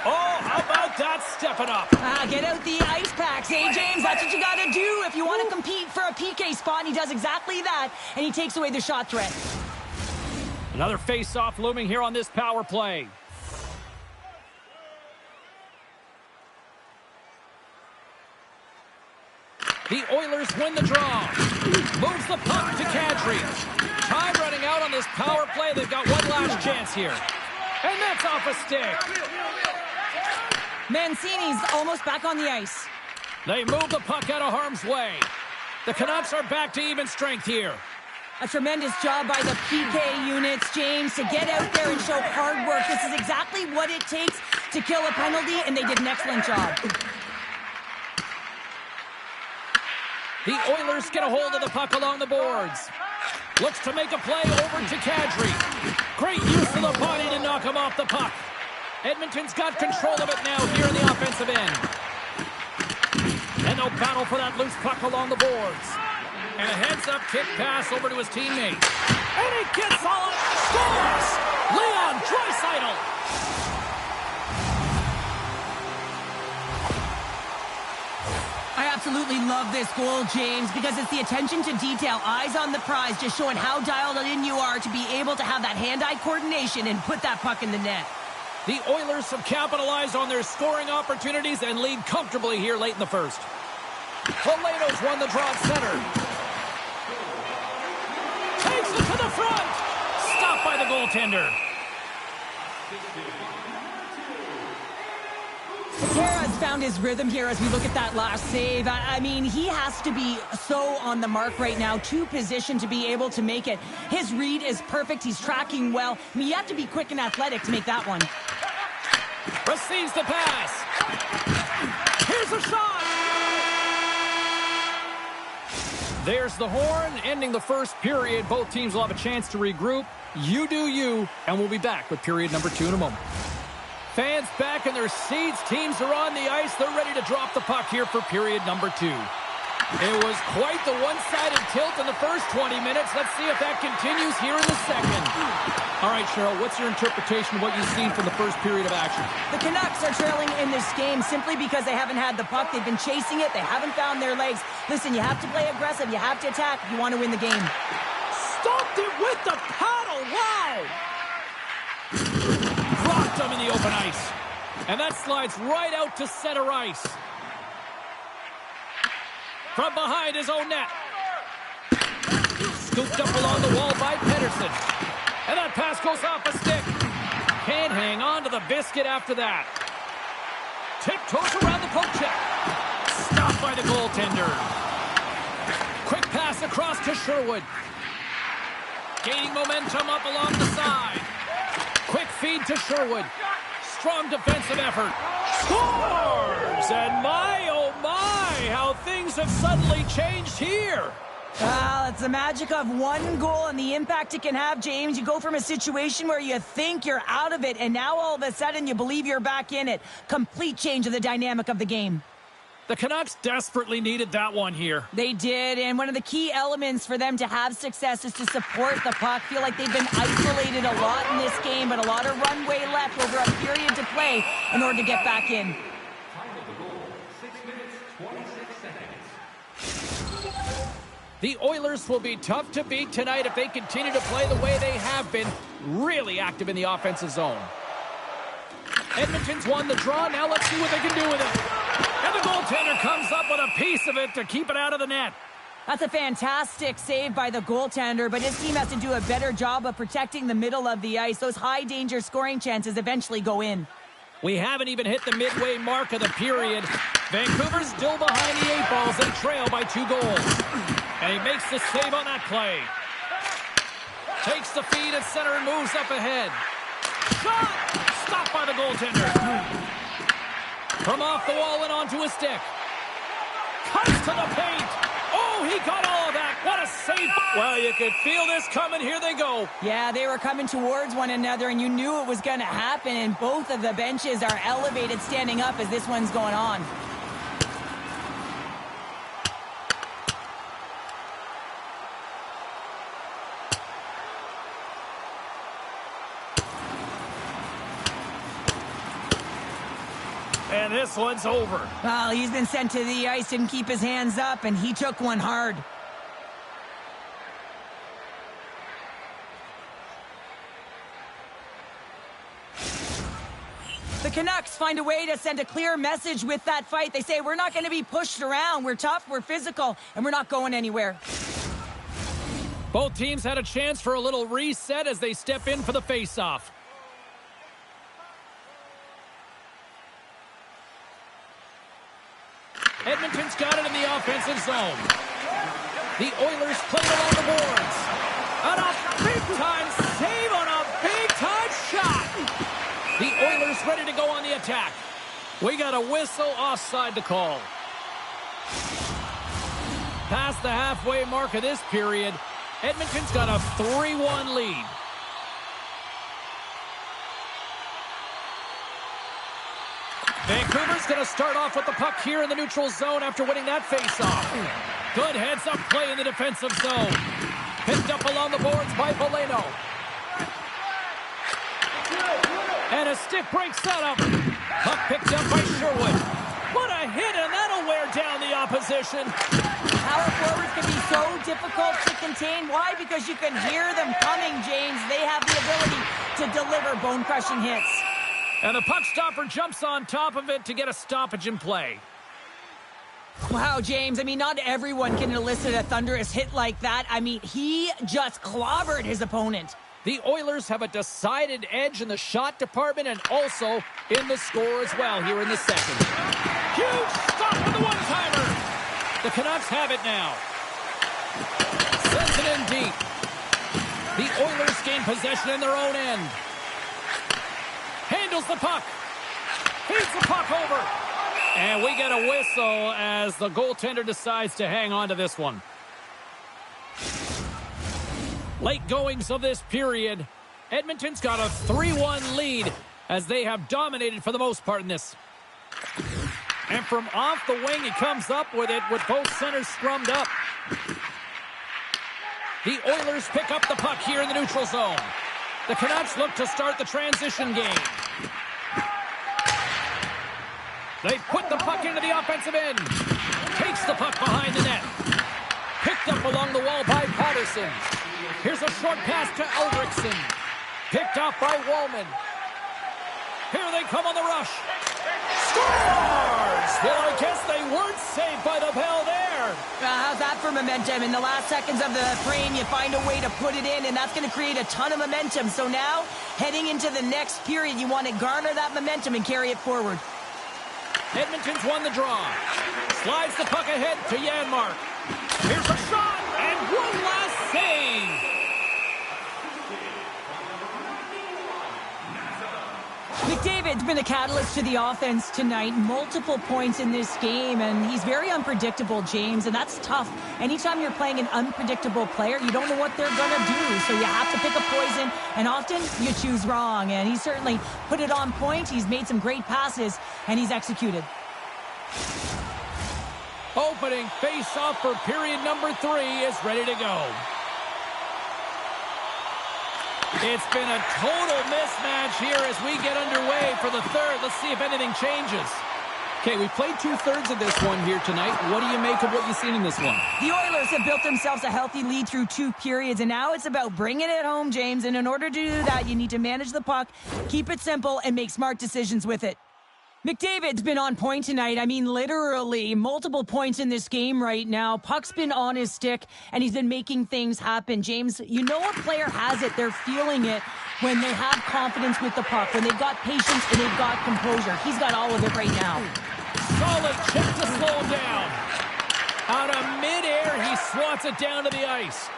Oh, how about that stepping up? Get out the ice packs, James? That's what you got to do if you want to compete for a PK spot. And he does exactly that, and he takes away the shot threat. Another face-off looming here on this power play. The Oilers win the draw. Moves the puck to Kadri. Time running out on this power play. They've got one last chance here. And that's off a stick. Mancini's almost back on the ice. They move the puck out of harm's way. The Canucks are back to even strength here. A tremendous job by the PK units, James, to get out there and show hard work. This is exactly what it takes to kill a penalty, and they did an excellent job. The Oilers get a hold of the puck along the boards. Looks to make a play over to Kadri. Great use of the body to knock him off the puck. Edmonton's got control of it now here in the offensive end. And they'll battle for that loose puck along the boards. And a heads-up kick pass over to his teammate. And he gets all of it. Scores! Leon Draisaitl. I absolutely love this goal, James, because it's the attention to detail, eyes on the prize, just showing how dialed in you are to be able to have that hand-eye coordination and put that puck in the net. The Oilers have capitalized on their scoring opportunities and lead comfortably here late in the first. Toledo's won the draw at center. Takes it to the front. Stopped by the goaltender. Tara's found his rhythm here as we look at that last save. I mean, he has to be so on the mark right now, to position to be able to make it. His read is perfect. He's tracking well. I mean, you have to be quick and athletic to make that one. Receives the pass. Here's a shot. There's the horn, ending the first period. Both teams will have a chance to regroup. You do you, and we'll be back with period number 2 in a moment. Fans back in their seats. Teams are on the ice. They're ready to drop the puck here for period number 2. It was quite the one-sided tilt in the first 20 minutes. Let's see if that continues here in the second. All right, Cheryl, what's your interpretation of what you've seen from the first period of action? The Canucks are trailing in this game simply because they haven't had the puck. They've been chasing it. They haven't found their legs. Listen, you have to play aggressive. You have to attack if you want to win the game. Stopped it with the paddle. Wow! Dropped him in the open ice. And that slides right out to center ice. From behind his own net. Scooped up along the wall by Pettersson. And that pass goes off a stick. Can't hang on to the biscuit after that. Tiptoes around the poke check. Stopped by the goaltender. Quick pass across to Sherwood. Gaining momentum up along the side. Quick feed to Sherwood. Strong defensive effort. Scores! And my, oh my, how things have suddenly changed here. Well, it's the magic of one goal and the impact it can have, James. You go from a situation where you think you're out of it, and now all of a sudden you believe you're back in it. Complete change of the dynamic of the game. The Canucks desperately needed that one here. They did, and one of the key elements for them to have success is to support the puck. Feel like they've been isolated a lot in this game, but a lot of runway left over a period to play in order to get back in. Time of the goal, 6 minutes, 26 seconds. The Oilers will be tough to beat tonight if they continue to play the way they have been, really active in the offensive zone. Edmonton's won the draw. Now let's see what they can do with it. And the goaltender comes up with a piece of it to keep it out of the net. That's a fantastic save by the goaltender, but his team has to do a better job of protecting the middle of the ice. Those high-danger scoring chances eventually go in. We haven't even hit the midway mark of the period. Vancouver's still behind the 8 balls. They trail by 2 goals. And he makes the save on that play. Takes the feed at center and moves up ahead. Shot! Stopped by the goaltender. From off the wall and onto a stick. Cuts to the paint. Oh, he got all of that. What a save. Well, you could feel this coming. Here they go. Yeah, they were coming towards one another, and you knew it was going to happen, and both of the benches are elevated, standing up as this one's going on. this one's over. Well, he's been sent to the ice, didn't keep his hands up, and he took one hard. The Canucks find a way to send a clear message with that fight. They say, we're not going to be pushed around. We're tough, we're physical, and we're not going anywhere. Both teams had a chance for a little reset as they step in for the face-off. Edmonton's got it in the offensive zone. The Oilers played along the boards. And a big-time save on a big-time shot. The Oilers ready to go on the attack. We got a whistle offside to call. Past the halfway mark of this period, Edmonton's got a 3-1 lead. Vancouver's going to start off with the puck here in the neutral zone after winning that faceoff. Good heads-up play in the defensive zone. Picked up along the boards by Polino. And a stick break setup. Puck picked up by Sherwood. What a hit, and that'll wear down the opposition. Power forwards can be so difficult to contain. Why? Because you can hear them coming, James. They have the ability to deliver bone-crushing hits. And the puck stopper jumps on top of it to get a stoppage in play. Wow, James. I mean, not everyone can elicit a thunderous hit like that. I mean, he just clobbered his opponent. The Oilers have a decided edge in the shot department and also in the score as well here in the second. Huge stop with the one-timer. The Canucks have it now. Sends it in deep. The Oilers gain possession in their own end. Handles the puck. Feeds the puck over. And we get a whistle as the goaltender decides to hang on to this one. Late goings of this period. Edmonton's got a 3-1 lead as they have dominated for the most part in this. And from off the wing, he comes up with it with both centers scrummed up. The Oilers pick up the puck here in the neutral zone. The Canucks look to start the transition game. They put the puck into the offensive end. Takes the puck behind the net. Picked up along the wall by Patterson. Here's a short pass to Ulrichsen. Picked off by Wallman. Here they come on the rush. Scores! Well, I guess they weren't safe by the bell there. How's that for momentum? In the last seconds of the frame, you find a way to put it in, and that's going to create a ton of momentum. So now, heading into the next period, you want to garner that momentum and carry it forward. Edmonton's won the draw. Slides the puck ahead to Janmark. Here's a shot, and one last save. McDavid's been a catalyst to the offense tonight. Multiple points in this game, and he's very unpredictable, James, and that's tough. Anytime you're playing an unpredictable player, you don't know what they're going to do, so you have to pick a poison, and often you choose wrong, and he certainly put it on point. He's made some great passes, and he's executed. Opening face-off for period number 3 is ready to go. It's been a total mismatch here as we get underway for the third. Let's see if anything changes. Okay, we played 2/3 of this one here tonight. What do you make of what you've seen in this one? The Oilers have built themselves a healthy lead through 2 periods, and now it's about bringing it home, James. And in order to do that, you need to manage the puck, keep it simple, and make smart decisions with it. McDavid's been on point tonight. I mean, literally multiple points in this game right now. Puck's been on his stick, and he's been making things happen. James, you know a player has it. They're feeling it when they have confidence with the puck, when they've got patience and they've got composure. He's got all of it right now. Solid chip to slow him down. Out of midair, he swats it down to the ice.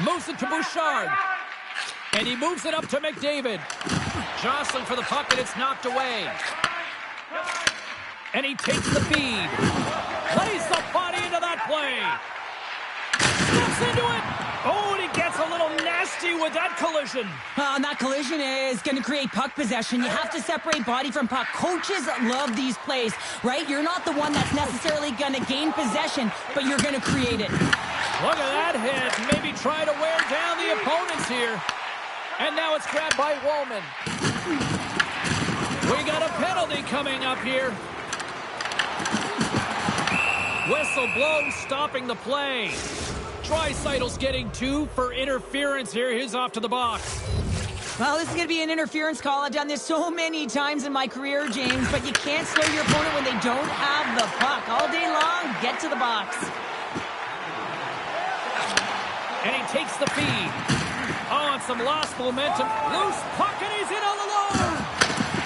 Moves it to Bouchard. And he moves it up to McDavid. Jostling for the puck, and it's knocked away. And he takes the feed. Plays the body into that play. Steps into it. Oh, and he gets a little nasty with that collision. And that collision is going to create puck possession. You have to separate body from puck. Coaches love these plays, right? You're not the one that's necessarily going to gain possession, but you're going to create it. Look at that hit. Maybe try to wear down the opponents here. And now it's grabbed by Wallman. We got a penalty coming up here. Whistle blows, stopping the play. Draisaitl's getting 2 for interference here. He's off to the box. Well, this is going to be an interference call. I've done this so many times in my career, James, but you can't slow your opponent when they don't have the puck. All day long, get to the box. And he takes the feed. Oh, and some lost momentum. Loose puck, and he's in all alone.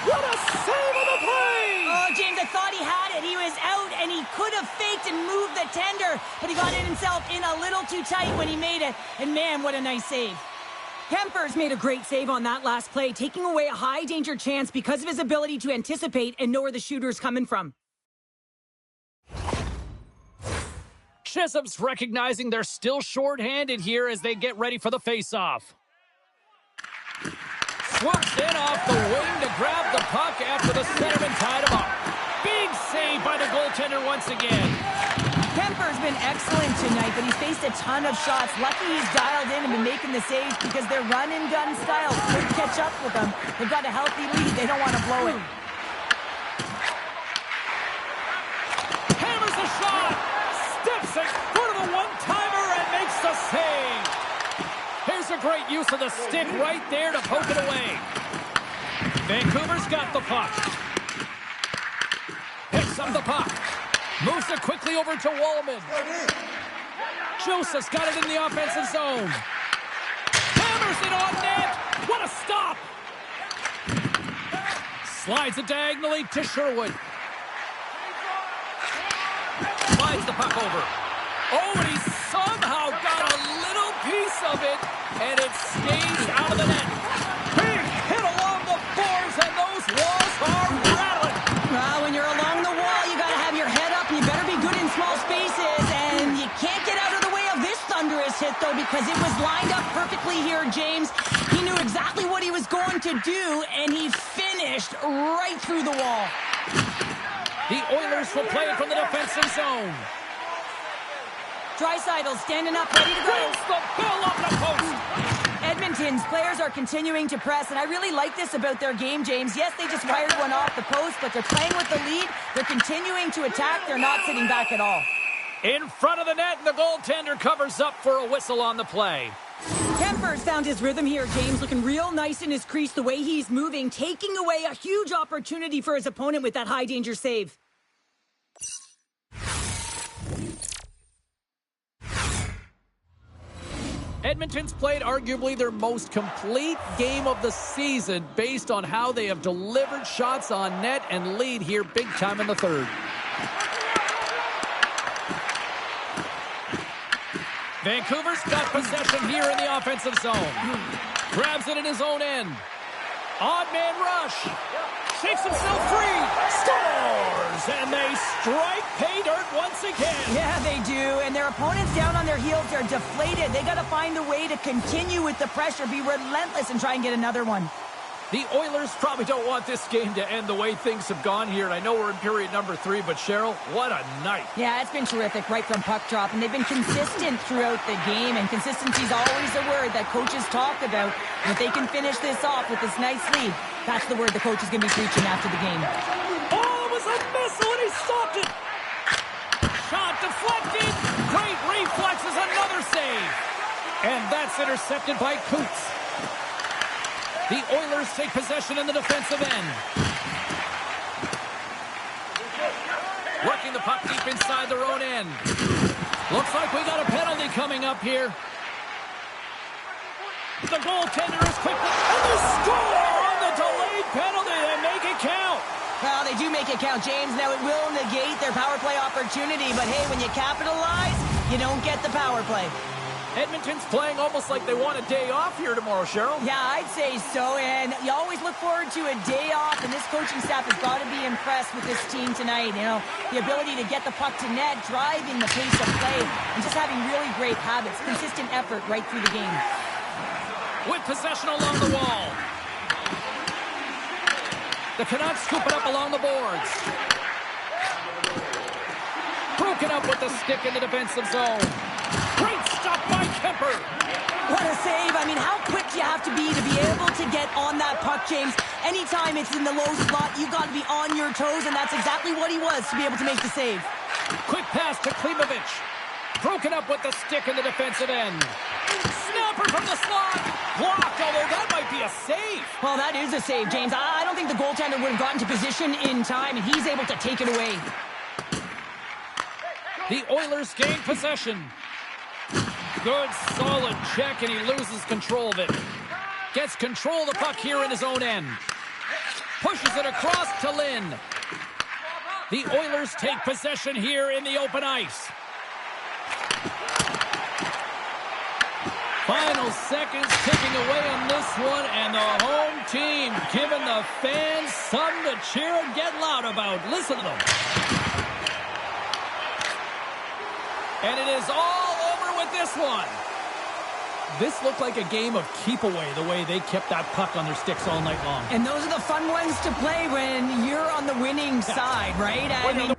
What a save on the play! Oh, James, I thought he had it. He was out, and he could have faked and moved the tender, but he got it himself in a little too tight when he made it. And man, what a nice save. Kemper's made a great save on that last play, taking away a high-danger chance because of his ability to anticipate and know where the shooter's coming from. Chisholm's recognizing they're still short-handed here as they get ready for the face-off. Swoops in off the wing to grab the puck after the centerman tied him up. Big save by the goaltender once again. Kemper's been excellent tonight, but he's faced a ton of shots. Lucky he's dialed in and been making the saves because their run-and-gun style could catch up with them. They've got a healthy lead. They don't want to blow it. Hammers the shot! Steps in front of the one-timer and makes the save! Here's a great use of the stick right there to poke it away. Vancouver's got the puck. Picks up the puck. Moves it quickly over to Wallman. Joseph's got it in the offensive zone. Hammers it on net. What a stop! Slides it diagonally to Sherwood. Slides the puck over. Oh, and he somehow got a little piece of it, and it stays out of the net. Big hit along the boards, and those walls are rattling. Well, when you're along the wall, you got to have your head up, and you better be good in small spaces, and you can't get out of the way of this thunderous hit, though, because it was lined up perfectly here, James. He knew exactly what he was going to do, and he finished right through the wall. The Oilers will play it from the defensive zone. Draisaitl standing up, ready to go. Brings the ball up the post. Edmonton's players are continuing to press, and I really like this about their game, James. Yes, they just fired one off the post, but they're playing with the lead. They're continuing to attack. They're not sitting back at all. In front of the net, and the goaltender covers up for a whistle on the play. Kemper's found his rhythm here, James, looking real nice in his crease the way he's moving, taking away a huge opportunity for his opponent with that high-danger save. Edmonton's played arguably their most complete game of the season based on how they have delivered shots on net and lead here big time in the third. Vancouver's got possession here in the offensive zone. Grabs it in his own end. Odd man rush. Shakes himself free. Scores! And they strike pay dirt once again. Yeah, they do. And their opponents down on their heels are deflated. They got to find a way to continue with the pressure, be relentless, and try and get another one. The Oilers probably don't want this game to end the way things have gone here. And I know we're in period number 3, but Cheryl, what a night. Yeah, it's been terrific right from puck drop. And they've been consistent throughout the game. And consistency is always a word that coaches talk about. And if they can finish this off with this nice lead, that's the word the coach is going to be preaching after the game. Oh, it was a missile, and he stopped it. Shot deflected. Great reflexes, another save. And that's intercepted by Coots. The Oilers take possession in the defensive end. Working the puck deep inside their own end. Looks like we got a penalty coming up here. The goaltender is quickly, and they score on the delayed penalty. They make it count. Well, they do make it count, James. Now, it will negate their power play opportunity, but hey, when you capitalize, you don't get the power play. Edmonton's playing almost like they want a day off here tomorrow, Cheryl. Yeah, I'd say so, and you always look forward to a day off, and this coaching staff has got to be impressed with this team tonight. You know, the ability to get the puck to net, driving the pace of play, and just having really great habits, consistent effort right through the game. With possession along the wall. The Canucks scoop it up along the boards. Broken up with the stick in the defensive zone. Great stop by Kemper. What a save. I mean, how quick do you have to be able to get on that puck, James? Anytime it's in the low slot, you got to be on your toes, and that's exactly what he was to be able to make the save. Quick pass to Klimovich. Broken up with the stick in the defensive end. Snapper from the slot. Blocked, although that might be a save. Well, that is a save, James. I don't think the goaltender would have gotten to position in time, and he's able to take it away. The Oilers gain possession. Good, solid check, and he loses control of it. Gets control of the puck here in his own end. Pushes it across to Lynn. The Oilers take possession here in the open ice. Final seconds ticking away on this one, and the home team giving the fans something to cheer and get loud about. Listen to them. And it is all over with this one. This looked like a game of keep away, the way they kept that puck on their sticks all night long. And those are the fun ones to play when you're on the winning side, right? I mean,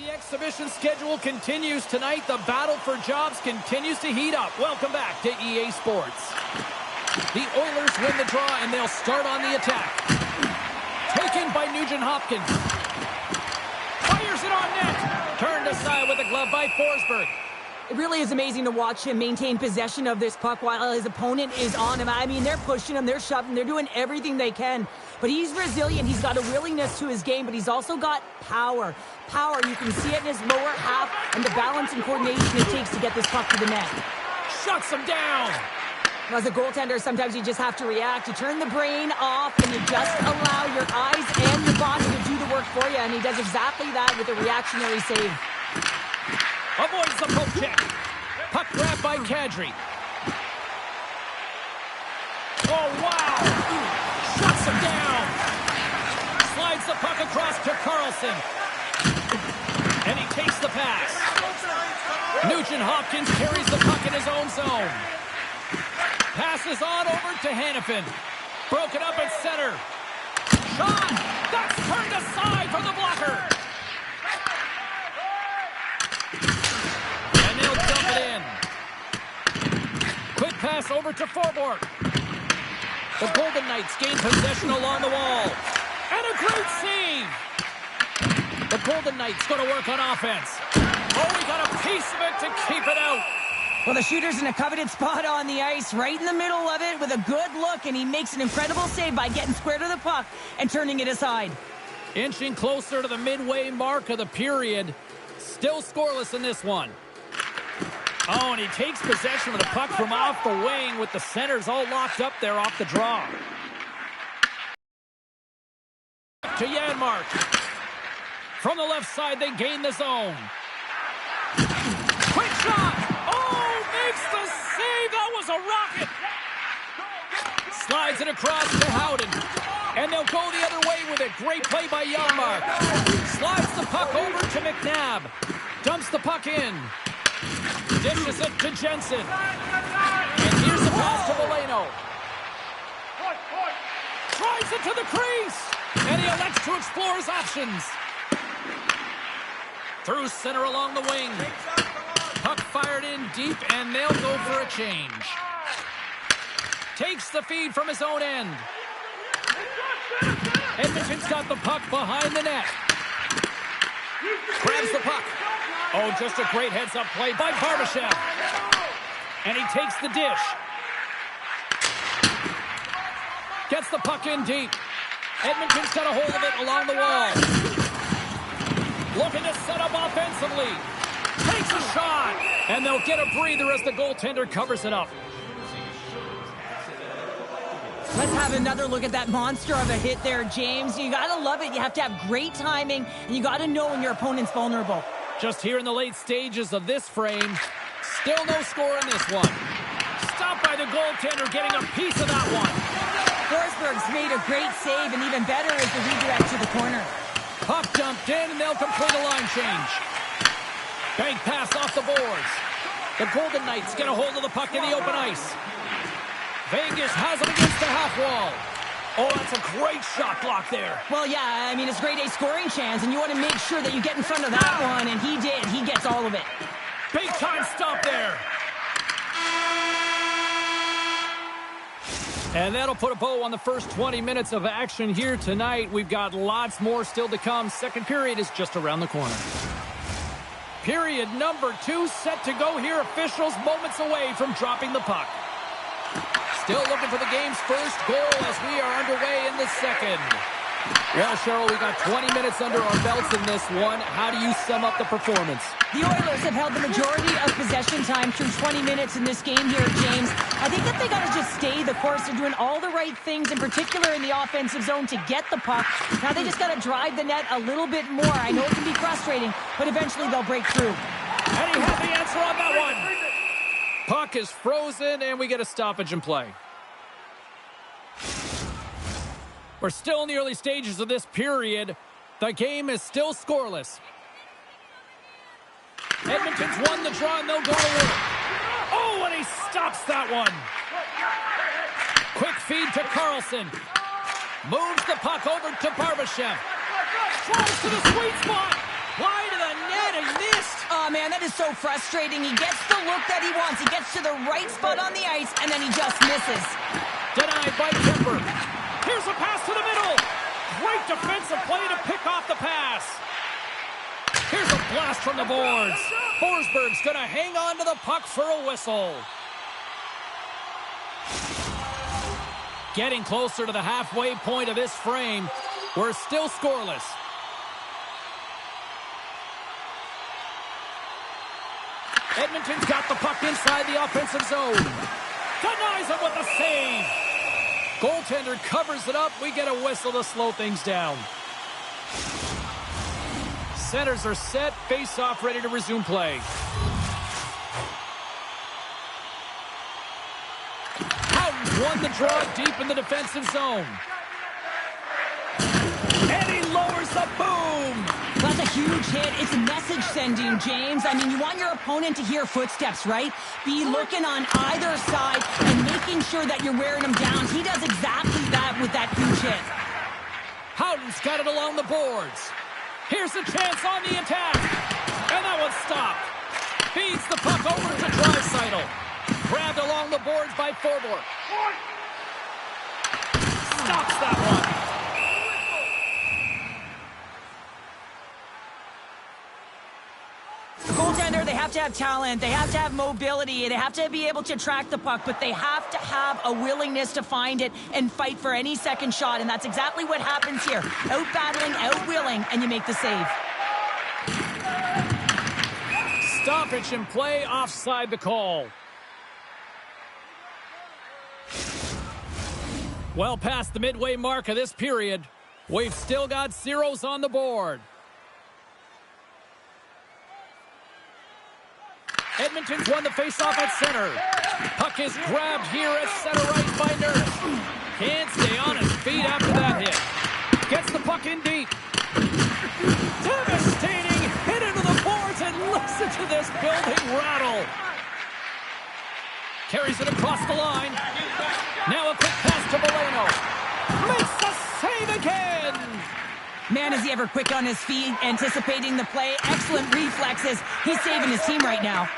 the exhibition schedule continues tonight, the battle for jobs continues to heat up. Welcome back to EA Sports. The Oilers win the draw, and they'll start on the attack. Taken by Nugent Hopkins. Fires it on net. Turned aside with a glove by Forsberg. it really is amazing to watch him maintain possession of this puck while his opponent is on him. I mean, they're pushing him, they're shoving, they're doing everything they can. But he's resilient. He's got a willingness to his game, but he's also got power. Power, you can see it in his lower half and the balance and coordination it takes to get this puck to the net. Shuts him down. As a goaltender, sometimes you just have to react. You turn the brain off and you just allow your eyes and your body to do the work for you. And he does exactly that with a reactionary save. Avoids the poke check. Puck grab by Kadri. Oh, wow. Shuts him down. Slides the puck across to Carlson. And he takes the pass. Nugent Hopkins carries the puck in his own zone. Passes on over to Hannafin. Broken up at center. Shot! That's turned aside from the blocker. And they'll dump it in. Quick pass over to Forborg. The Golden Knights gain possession along the wall. And a great save! The Golden Knights going to work on offense. Oh, he got a piece of it to keep it out. Well, the shooter's in a coveted spot on the ice, right in the middle of it with a good look, and he makes an incredible save by getting square to the puck and turning it aside. Inching closer to the midway mark of the period. Still scoreless in this one. Oh, and he takes possession of the puck from off the wing with the centers all locked up there off the draw. To Janmark. From the left side, they gain the zone. Quick shot! Oh, makes the save! That was a rocket! Slides it across to Howden. And they'll go the other way with it. Great play by Janmark. Slides the puck over to McNabb. Dumps the puck in. Dishes it to Jensen. And here's the pass to Valeno. Drives it to the crease. And he elects to explore his options. Through center along the wing. Puck fired in deep, and they'll go for a change. Takes the feed from his own end. Edmonton's got the puck behind the net. Grabs the puck. Oh, just a great heads-up play by Barbashev. And he takes the dish. Gets the puck in deep. Edmonton's got a hold of it along the wall. Looking to set up offensively. Takes a shot. And they'll get a breather as the goaltender covers it up. Let's have another look at that monster of a hit there, James. You got to love it. You have to have great timing, and you got to know when your opponent's vulnerable. Just here in the late stages of this frame, still no score in this one. Stopped by the goaltender, getting a piece of that one. Forsberg's made a great save, and even better is the redirect to the corner. Puck dumped in, and they'll complete a line change. Bank pass off the boards. The Golden Knights get a hold of the puck in the open ice. Vegas has it against the half wall. Oh, that's a great shot block there. Well, yeah, I mean, it's grade A scoring chance, and you want to make sure that you get in front of that one, and he did. He gets all of it. Big time stop there. And that'll put a bow on the first 20 minutes of action here tonight. We've got lots more still to come. Second period is just around the corner. Period number 2 set to go here. Officials moments away from dropping the puck. Still looking for the game's first goal as we are underway in the second. Well, Cheryl, we got 20 minutes under our belts in this one. How do you sum up the performance? The Oilers have held the majority of possession time through 20 minutes in this game here, James. I think that they got to just stay the course. They're doing all the right things, in particular in the offensive zone, to get the puck. Now they just got to drive the net a little bit more. I know it can be frustrating, but eventually they'll break through. And he had the answer on that one. Puck is frozen, and we get a stoppage in play. We're still in the early stages of this period. The game is still scoreless. Edmonton's won the draw, and they'll go to work. Oh, and he stops that one. Quick feed to Carlson. Moves the puck over to Barbashev. Tries to the sweet spot. Wide of the net, and missed. Oh, man, that is so frustrating. He gets the look that he wants. He gets to the right spot on the ice, and then he just misses. Denied by Kemper. Here's a pass to the middle. Great defensive play to pick off the pass. Here's a blast from the boards. Forsberg's going to hang on to the puck for a whistle. Getting closer to the halfway point of this frame. We're still scoreless. Edmonton's got the puck inside the offensive zone. Denies him with a save. Goaltender covers it up. We get a whistle to slow things down. Centers are set. Face-off ready to resume play. Howden's won the draw deep in the defensive zone. And he lowers the boom. That's a huge hit. It's message sending, James. I mean, you want your opponent to hear footsteps, right? Be looking on either side and making sure that you're wearing them down. He does exactly that with that huge hit. Howden's got it along the boards. Here's a chance on the attack. And that one's stopped. Feeds the puck over to Draisaitl. Grabbed along the boards by Forbort. Stops that one. The goaltender, they have to have talent. They have to have mobility. They have to be able to track the puck, but they have to have a willingness to find it and fight for any second shot, and that's exactly what happens here. Out-battling, out-willing, and you make the save. Stoppage in play, offside the call. Well past the midway mark of this period. We've still got zeros on the board. Edmonton's won the faceoff at center. Puck is grabbed here at center ice by Nurse. Can't stay on his feet after that hit. Gets the puck in deep. Devastating hit into the boards, and listen to this building rattle. Carries it across the line. Now a quick pass to Moreno. Makes the save again. Man, is he ever quick on his feet, anticipating the play. Excellent reflexes. He's saving his team right now.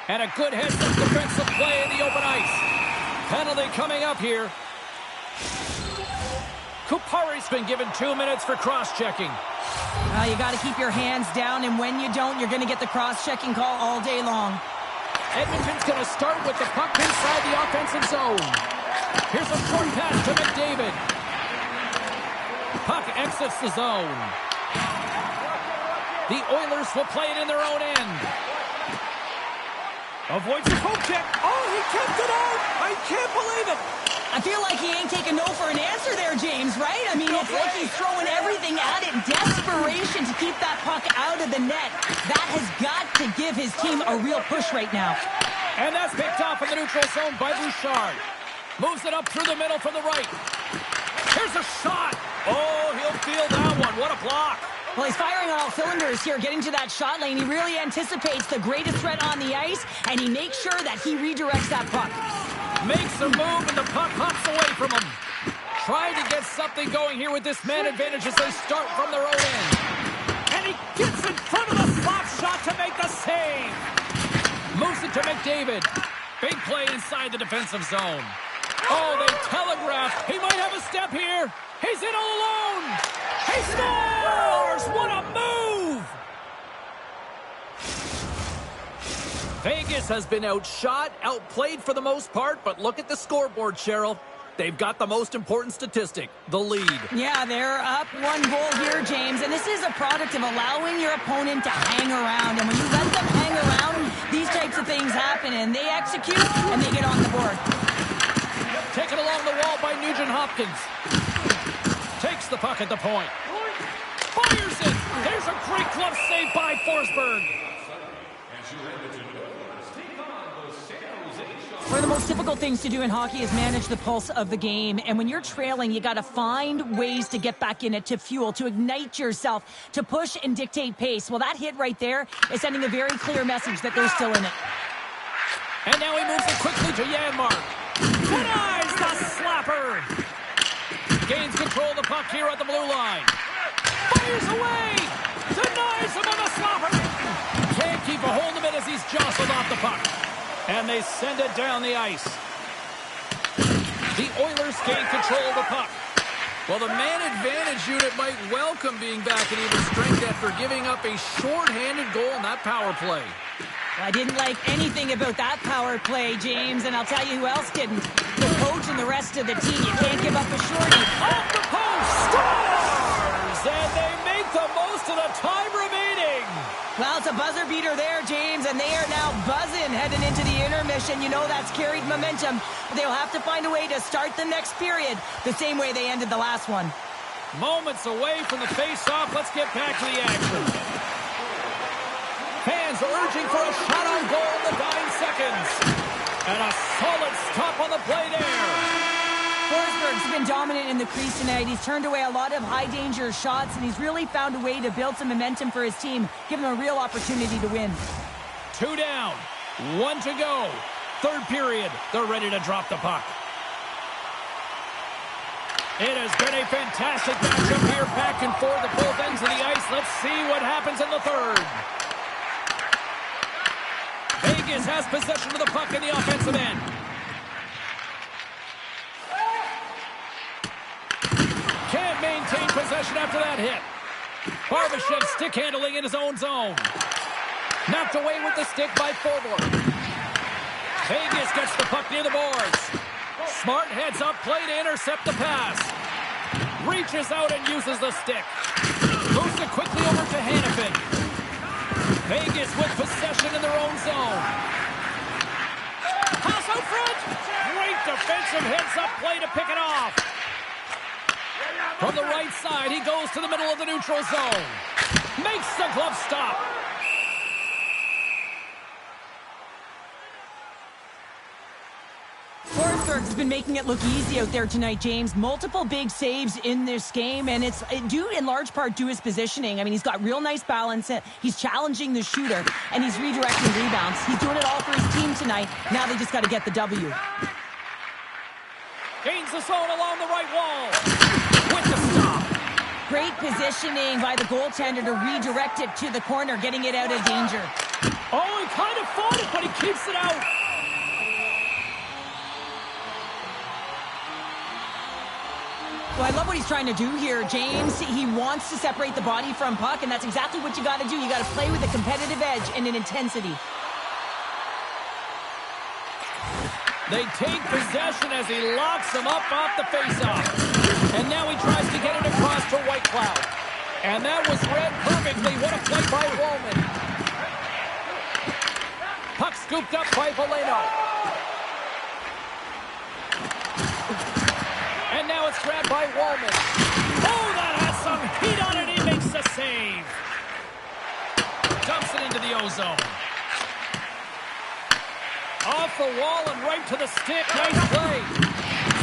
And a good heads-up defensive play in the open ice. Penalty coming up here. Kupari's been given 2 minutes for cross-checking. You got to keep your hands down, and when you don't, you're going to get the cross-checking call all day long. Edmonton's going to start with the puck inside the offensive zone. Here's a short pass to McDavid. Puck exits the zone. The Oilers will play it in their own end. Avoids a poke check. Oh, he kept it out. I can't believe it. I feel like he ain't taking no for an answer there, James, right? I mean, it's like he's throwing everything at it. Desperation to keep that puck out of the net. That has got to give his team a real push right now. And that's picked off in the neutral zone by Bouchard. Moves it up through the middle from the right. Here's a shot. Oh, he'll feel that one. What a block. Well, he's firing on all cylinders here, getting to that shot lane. He really anticipates the greatest threat on the ice, and he makes sure that he redirects that puck. Makes a move, and the puck hops away from him. Trying to get something going here with this man advantage as they start from their own end. And he gets in front of the slap shot to make the save. Moves it to McDavid. Big play inside the defensive zone. Oh, they telegraphed. He might have a step here. He's in all alone. He scores! What a move! Vegas has been outshot, outplayed for the most part, but look at the scoreboard, Cheryl. They've got the most important statistic, the lead. Yeah, they're up 1 goal here, James, and this is a product of allowing your opponent to hang around. And when you let them hang around, these types of things happen, and they execute, and they get on the board. Taken along the wall by Nugent-Hopkins. Takes the puck at the point. Fires it! There's a great glove save by Forsberg. One of the most difficult things to do in hockey is manage the pulse of the game. And when you're trailing, you got to find ways to get back in it, to fuel, to ignite yourself, to push and dictate pace. Well, that hit right there is sending a very clear message that they're still in it. And now he moves it quickly to Janmark. Denies the slapper. Gains control of the puck here at the blue line. Fires away. Denies him on the slapper. Can't keep a hold of it as he's jostled off the puck. And they send it down the ice. The Oilers gain control of the puck. Well, the man advantage unit might welcome being back at even strength after giving up a short-handed goal in that power play. Well, I didn't like anything about that power play, James, and I'll tell you who else didn't. The coach and the rest of the team. You can't give up a shorty. Off the post! Scores! And they make the most of the time remaining. Well, it's a buzzer beater there, James, and they are now buzzing heading into the intermission. You know that's carried momentum. They'll have to find a way to start the next period the same way they ended the last one. Moments away from the face-off. Let's get back to the action. Fans are urging for a shot on goal in the dying seconds. And a solid stop on the play there. Forsberg's been dominant in the crease tonight. He's turned away a lot of high-danger shots, and he's really found a way to build some momentum for his team, give him a real opportunity to win. 2 down, 1 to go. Third period, they're ready to drop the puck. It has been a fantastic matchup here, back and forth at both ends of the ice. Let's see what happens in the third. Vegas has possession of the puck in the offensive end. Can't maintain possession after that hit. Barbashev stick handling in his own zone. Knocked away with the stick by Forward. Vegas gets the puck near the boards. Smart heads up play to intercept the pass. Reaches out and uses the stick. Moves it quickly over to Hannafin. Vegas with possession in their own zone. Pass out front. Great defensive heads-up play to pick it off. From the right side, he goes to the middle of the neutral zone. Makes the glove stop. Forsberg's been making it look easy out there tonight, James. Multiple big saves in this game, and it's due in large part to his positioning. I mean, he's got real nice balance. He's challenging the shooter, and he's redirecting rebounds. He's doing it all for his team tonight. Now they just got to get the W. Gains the zone along the right wall. With the stop. Great positioning by the goaltender to redirect it to the corner, getting it out of danger. Oh, he kind of fought it, but he keeps it out. Well, I love what he's trying to do here, James. He wants to separate the body from puck, and that's exactly what you got to do. You got to play with a competitive edge and an intensity. They take possession as he locks him up off the faceoff. And now he tries to get it across to Whitecloud. And that was read perfectly. What a play by Roman. Puck scooped up by Valeno. And now it's grabbed by Wallman. Oh, that has some heat on it. He makes the save. Dumps it into the ozone. Off the wall and right to the stick. Nice play.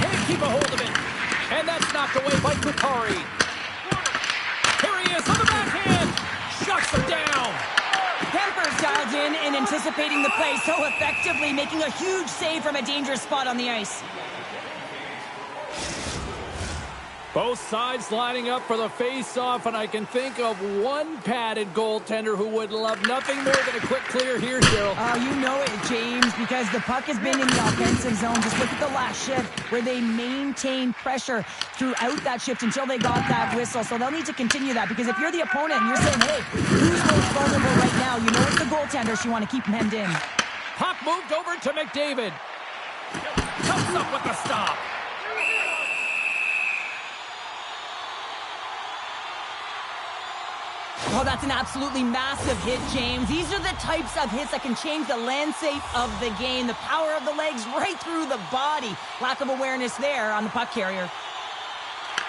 Can't keep a hold of it. And that's knocked away by Kukari. Here he is on the backhand. Shuts him down. Kemper's dialed in and anticipating the play so effectively, making a huge save from a dangerous spot on the ice. Both sides lining up for the face-off, and I can think of one padded goaltender who would love nothing more than a quick clear here, Cheryl. Oh, you know it, James, because the puck has been in the offensive zone. Just look at the last shift where they maintained pressure throughout that shift until they got that whistle. So they'll need to continue that, because if you're the opponent and you're saying, hey, who's most vulnerable right now? You know it's the goaltender, so you want to keep him hemmed in. Puck moved over to McDavid. Comes up with the stop. Oh, that's an absolutely massive hit, James. These are the types of hits that can change the landscape of the game. The power of the legs right through the body. Lack of awareness there on the puck carrier.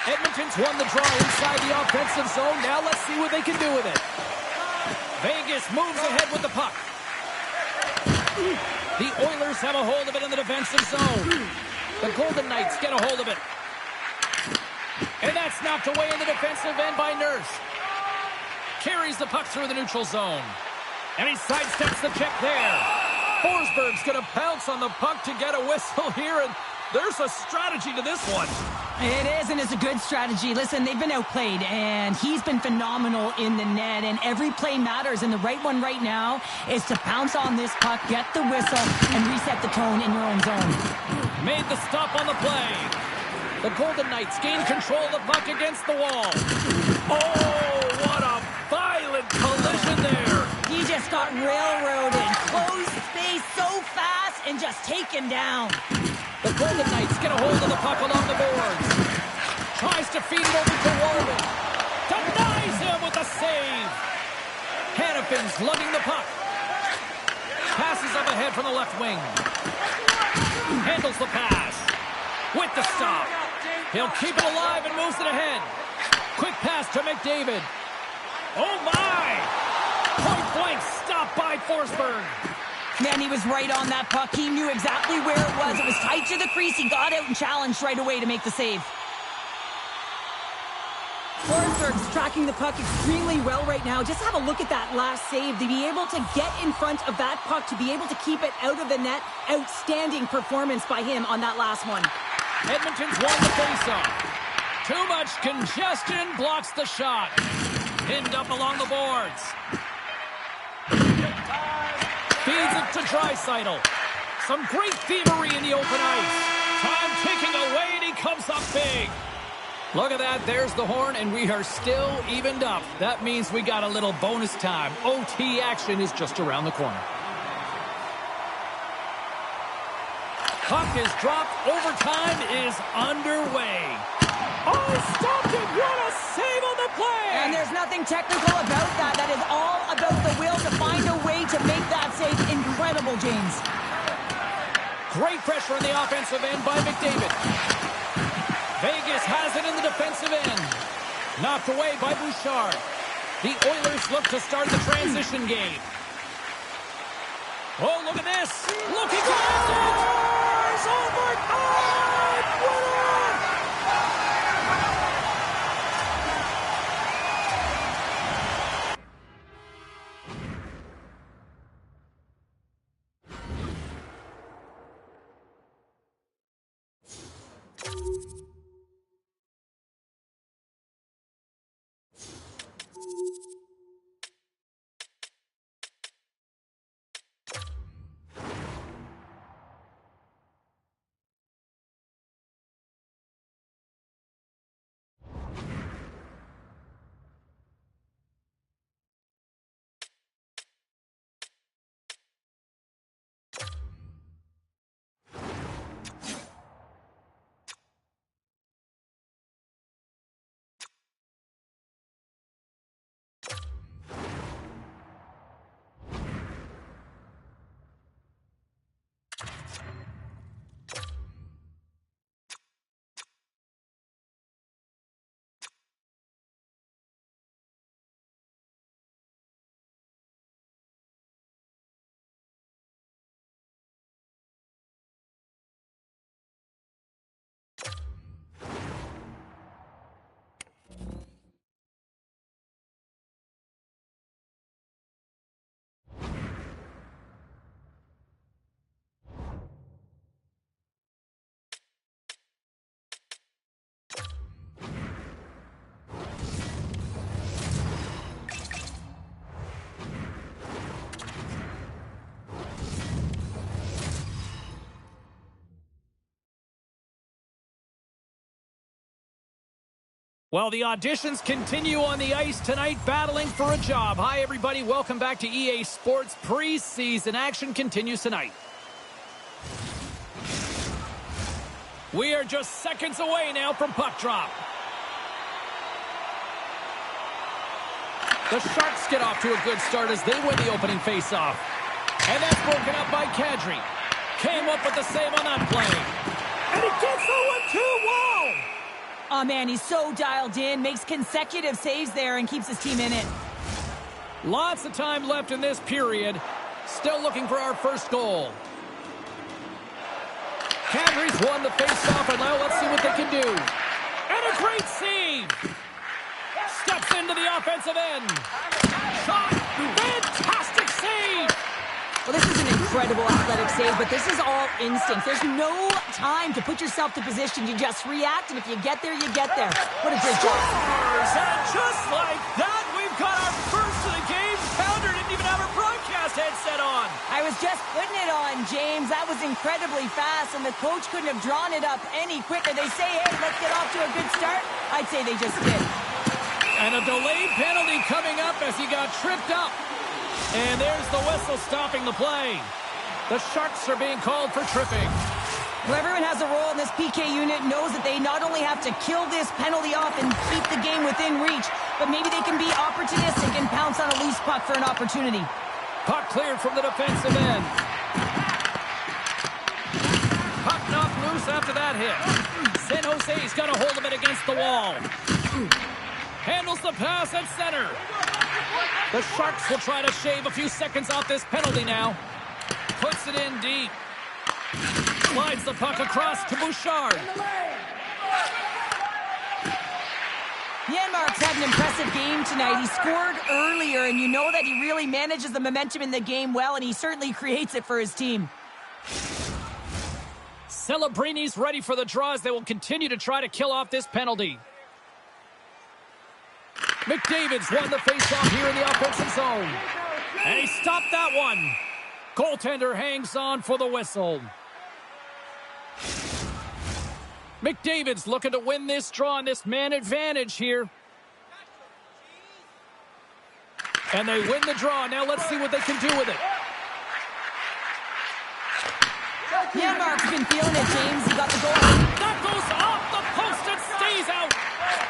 Edmonton's won the draw inside the offensive zone. Now let's see what they can do with it. Vegas moves ahead with the puck. The Oilers have a hold of it in the defensive zone. The Golden Knights get a hold of it. And that's knocked away in the defensive end by Nurse. Carries the puck through the neutral zone. And he sidesteps the check there. Forsberg's going to pounce on the puck to get a whistle here, and there's a strategy to this one. It is, and it's a good strategy. Listen, they've been outplayed, and he's been phenomenal in the net, and every play matters, and the right one right now is to pounce on this puck, get the whistle, and reset the tone in your own zone. Made the stop on the play. The Golden Knights gain control of the puck against the wall. Oh, what a violent collision there. He just got railroaded. Closed space so fast and just taken down. The Golden Knights get a hold of the puck along the boards. Tries to feed it over to Walden. Denies him with a save. Hannafin's lugging the puck. Passes up ahead from the left wing. Handles the pass. With the stop. He'll keep it alive and moves it ahead. Quick pass to McDavid. Oh, my! Point blank stop by Forsberg. Man, he was right on that puck. He knew exactly where it was. It was tight to the crease. He got out and challenged right away to make the save. Forsberg's tracking the puck extremely well right now. Just have a look at that last save. To be able to get in front of that puck, to be able to keep it out of the net. Outstanding performance by him on that last one. Edmonton's won the faceoff. Too much congestion blocks the shot. Pinned up along the boards. Feeds it to Draisaitl. Some great thievery in the open ice. Time ticking away, and he comes up big. Look at that. There's the horn, and we are still evened up. That means we got a little bonus time. OT action is just around the corner. Puck is dropped. Overtime is underway. Oh, he stopped it. What a save on the play. And there's nothing technical about that. That is all about the will to find a way to make that save. Incredible, James. Great pressure on the offensive end by McDavid. Vegas has it in the defensive end. Knocked away by Bouchard. The Oilers look to start the transition game. Oh, look at this. Looking for it. Overtime winner! Well, the auditions continue on the ice tonight, battling for a job. Hi, everybody. Welcome back to EA Sports. Preseason action continues tonight. We are just seconds away now from puck drop. The Sharks get off to a good start as they win the opening faceoff. And that's broken up by Kadri. Came up with the save on that play. And he gets the 1-2. Wow! Oh, man, he's so dialed in, makes consecutive saves there and keeps his team in it. Lots of time left in this period. Still looking for our first goal. Kadri's won the faceoff, and now let's see what they can do. And a great save! Steps into the offensive end. Shot! Fantastic save! Well, this is an incredible athletic save, but this is all instinct. There's no time to put yourself to position. You just react, and if you get there, you get there. What a great job. And just like that, we've got our first of the game. Pounder didn't even have her broadcast headset on. I was just putting it on, James. That was incredibly fast, and the coach couldn't have drawn it up any quicker. They say, hey, let's get off to a good start. I'd say they just did. And a delayed penalty coming up as he got tripped up. And there's the whistle stopping the play. The Sharks are being called for tripping. Well, everyone has a role in this PK unit, knows that they not only have to kill this penalty off and keep the game within reach, but maybe they can be opportunistic and pounce on a loose puck for an opportunity. Puck cleared from the defensive end. Puck knocked loose after that hit. San Jose's got a hold of it against the wall. Handles the pass at center. The Sharks will try to shave a few seconds off this penalty now. Puts it in deep. Slides the puck across to Bouchard. Janmark's had an impressive game tonight. He scored earlier, and you know that he really manages the momentum in the game well, and he certainly creates it for his team. Celebrini's ready for the draws. They will continue to try to kill off this penalty. McDavid's won the faceoff here in the offensive zone. And he stopped that one. Goaltender hangs on for the whistle. McDavid's looking to win this draw on this man advantage here. And they win the draw. Now let's see what they can do with it. Yeah, Mark's been feeling it, James. He got the goal. That goes off the post and stays out.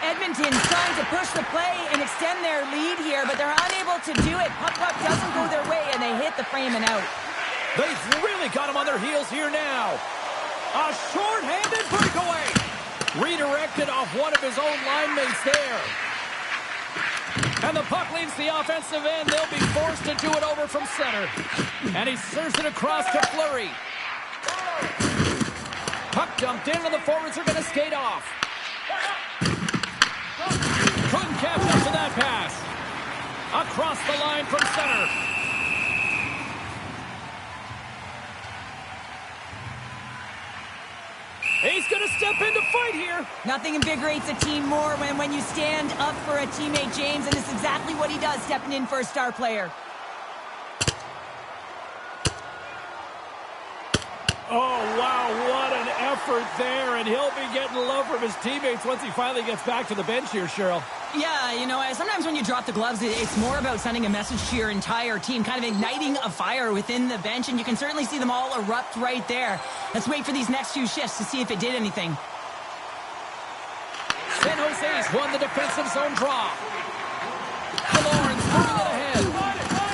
Edmonton's trying to push the play and extend their lead here, but they're unable to do it. Puck doesn't go their way, and they hit the frame and out. They've really got him on their heels here now. A short-handed breakaway. Redirected off one of his own line mates there. And the puck leaves the offensive end. They'll be forced to do it over from center. And he serves it across to Fleury. Puck dumped in, and the forwards are going to skate off. Couldn't catch up to that pass. Across the line from center. He's going to step in to fight here. Nothing invigorates a team more when you stand up for a teammate, James, and it's exactly what he does, stepping in for a star player. Oh, wow, what an effort there, and he'll be getting love from his teammates once he finally gets back to the bench here, Cheryl. Yeah, you know, sometimes when you drop the gloves, it's more about sending a message to your entire team, kind of igniting a fire within the bench, and you can certainly see them all erupt right there. Let's wait for these next few shifts to see if it did anything. San Jose's won the defensive zone draw. Lawrence moving it ahead.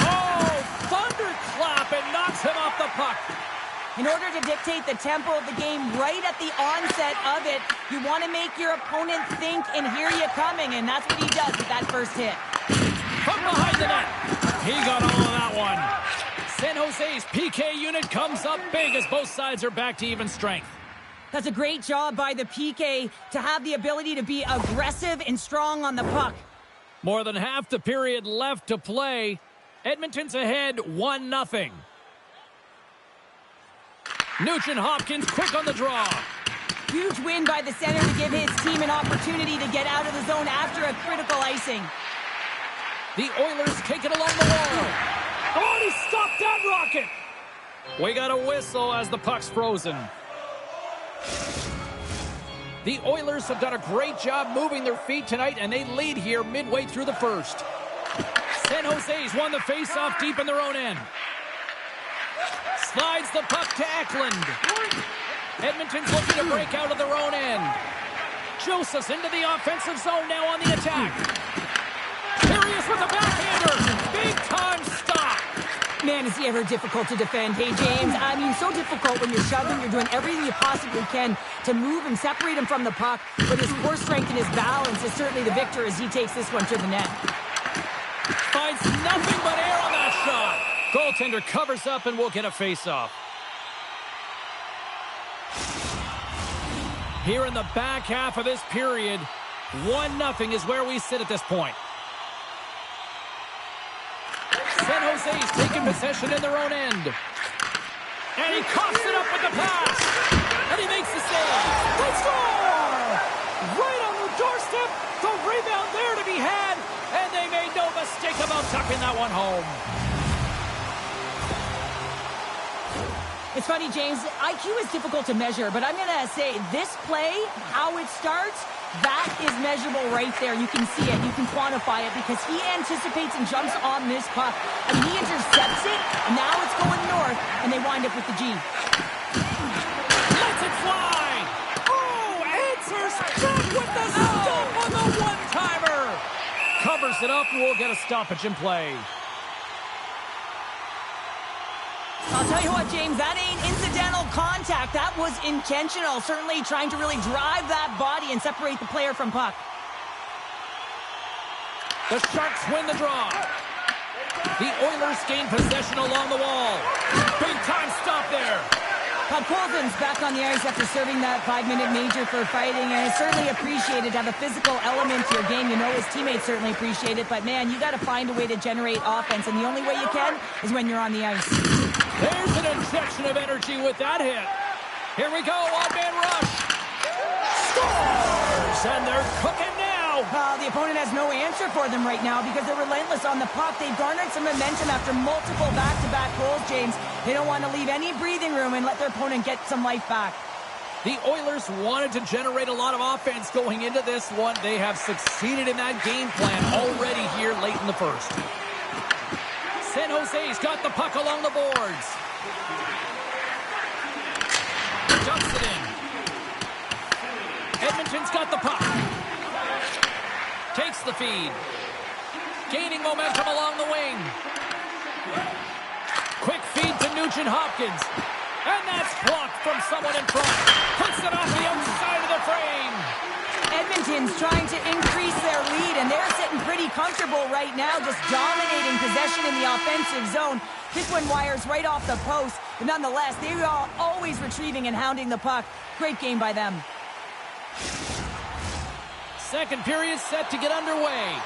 Oh, thunderclap, and knocks him off the puck. In order to dictate the tempo of the game right at the onset of it, you want to make your opponent think and hear you coming, and that's what he does with that first hit. From behind the net. He got all of that one. San Jose's PK unit comes up big as both sides are back to even strength. That's a great job by the PK to have the ability to be aggressive and strong on the puck. More than half the period left to play. Edmonton's ahead 1-0. Nugent Hopkins quick on the draw. Huge win by the center to give his team an opportunity to get out of the zone after a critical icing. The Oilers take it along the wall. Oh, he stopped that rocket. We got a whistle as the puck's frozen. The Oilers have done a great job moving their feet tonight, and they lead here midway through the first. San Jose's won the faceoff deep in their own end. Slides the puck to Eklund. Edmonton's looking to break out of their own end. Joseph's into the offensive zone now on the attack. Here he is with a backhander. Big time stop. Man, is he ever difficult to defend. Hey, James, I mean, so difficult when you're shoving. You're doing everything you possibly can to move and separate him from the puck. But his core strength and his balance is certainly the victor as he takes this one to the net. Finds nothing but air on that shot. Goaltender covers up and will get a face-off. Here in the back half of this period, 1-0 is where we sit at this point. San Jose's taking possession in their own end. And he coughs it up with the pass. And he makes the save. They score! Right on the doorstep. The rebound there to be had. And they made no mistake about tucking that one home. It's funny, James, IQ is difficult to measure, but I'm going to say this play, how it starts, that is measurable right there. You can see it. You can quantify it because he anticipates and jumps on this puck. I mean, he intercepts it, and now it's going north, and they wind up with the G. Lets it fly. Oh, answers back with the stop on the one-timer. Covers it up, and we'll get a stoppage in play. I'll tell you what, James, that ain't incidental contact. That was intentional, certainly trying to really drive that body and separate the player from puck. The Sharks win the draw. The Oilers gain possession along the wall. Big time stop there. Todd Colton's back on the ice after serving that 5-minute major for fighting, and it's certainly appreciated to have a physical element to your game. You know his teammates certainly appreciate it, but man, you got to find a way to generate offense, and the only way you can is when you're on the ice. There's an injection of energy with that hit. Here we go, one-man rush. Scores! And they're cooking now. The opponent has no answer for them right now because they're relentless on the puck. They've garnered some momentum after multiple back-to-back goals, James. They don't want to leave any breathing room and let their opponent get some life back. The Oilers wanted to generate a lot of offense going into this one. They have succeeded in that game plan already here late in the first. San Jose's got the puck along the boards. Dumps it in. Edmonton's got the puck. Takes the feed. Gaining momentum along the wing. Quick feed to Nugent-Hopkins. And that's blocked from someone in front. Puts it off the outside of the frame. Edmonton's trying to increase their lead, and they're sitting pretty comfortable right now, just dominating possession in the offensive zone. This one wires right off the post, but nonetheless, they are always retrieving and hounding the puck. Great game by them. Second period set to get underway.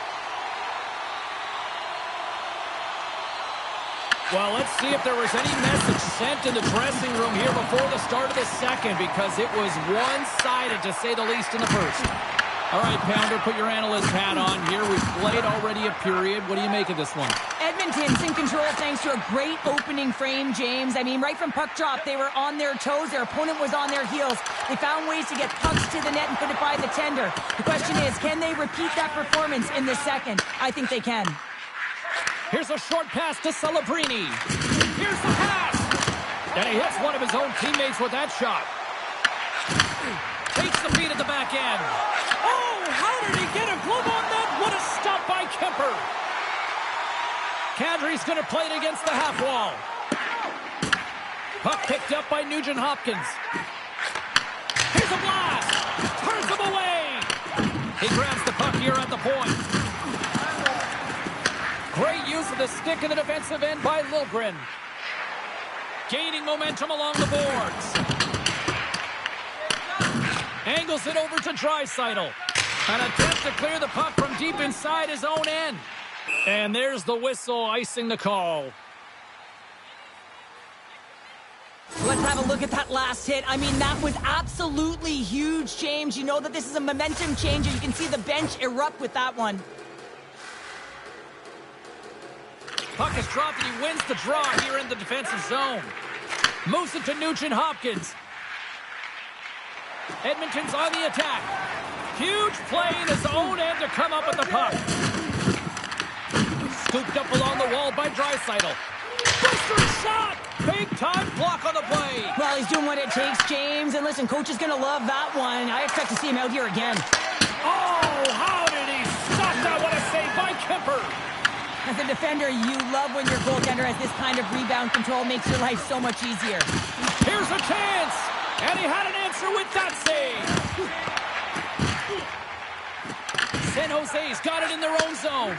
Well, let's see if there was any message sent in the dressing room here before the start of the second, because it was one-sided, to say the least, in the first. All right, Pounder, put your analyst hat on here. We've played already a period. What do you make of this one? Edmonton's in control thanks to a great opening frame, James. I mean, right from puck drop, they were on their toes. Their opponent was on their heels. They found ways to get pucks to the net and put it by the tender. The question is, can they repeat that performance in the second? I think they can. Here's a short pass to Celebrini. Here's the pass. And he hits one of his own teammates with that shot. Takes the feed at the back end. Oh, how did he get a glove on that? What a stop by Kemper. Kadri's going to play it against the half wall. Puck picked up by Nugent-Hopkins. Here's a blast. Turns him away. He grabs the puck here at the point. Great use of the stick in the defensive end by Liljegren. Gaining momentum along the boards. Angles it over to Draisaitl. An attempt to clear the puck from deep inside his own end. And there's the whistle icing the call. Let's have a look at that last hit. I mean, that was absolutely huge, James. You know that this is a momentum changer. You can see the bench erupt with that one. Puck is dropped and he wins the draw here in the defensive zone. Moves it to Nugent-Hopkins. Edmonton's on the attack. Huge play in his own end to come up with the puck. Scooped up along the wall by Draisaitl. Buster shot! Big time block on the play. Well, he's doing what it takes, James. And listen, coach is going to love that one. I expect to see him out here again. Oh, how did he stop that? What a save by Kemper. As a defender, you love when your goaltender has this kind of rebound control. Makes your life so much easier. Here's a chance. And he had an answer with that save. San Jose's got it in their own zone.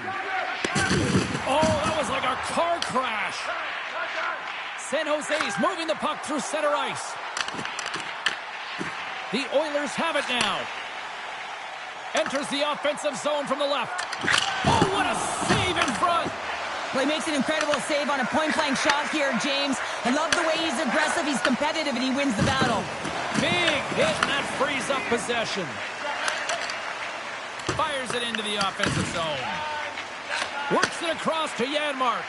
Oh, that was like a car crash. San Jose's moving the puck through center ice. The Oilers have it now. Enters the offensive zone from the left. Oh, what a save in front. Well, he makes an incredible save on a point-blank shot here, James. I love the way he's aggressive, he's competitive, and he wins the battle. Big hit, and that frees up possession. Fires it into the offensive zone. Works it across to Janmark.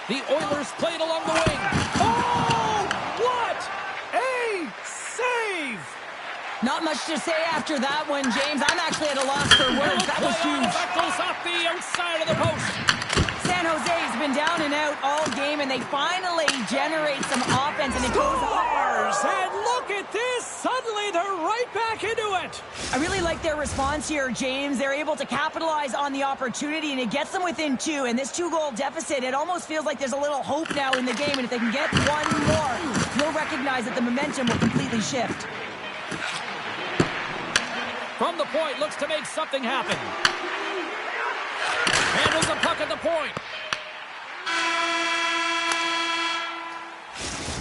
The Oilers play it along the wing. Oh, what a save! Not much to say after that one, James. I'm actually at a loss for words. That was huge. That goes off the outside of the post. San Jose's been down and out all game, and they finally generate some offense, and it goes ours. And look at this. Suddenly, they're right back into it. I really like their response here, James. They're able to capitalize on the opportunity, and it gets them within two. And this two-goal deficit, it almost feels like there's a little hope now in the game, and if they can get one more, you'll recognize that the momentum will completely shift. From the point, looks to make something happen. Handles the puck at the point.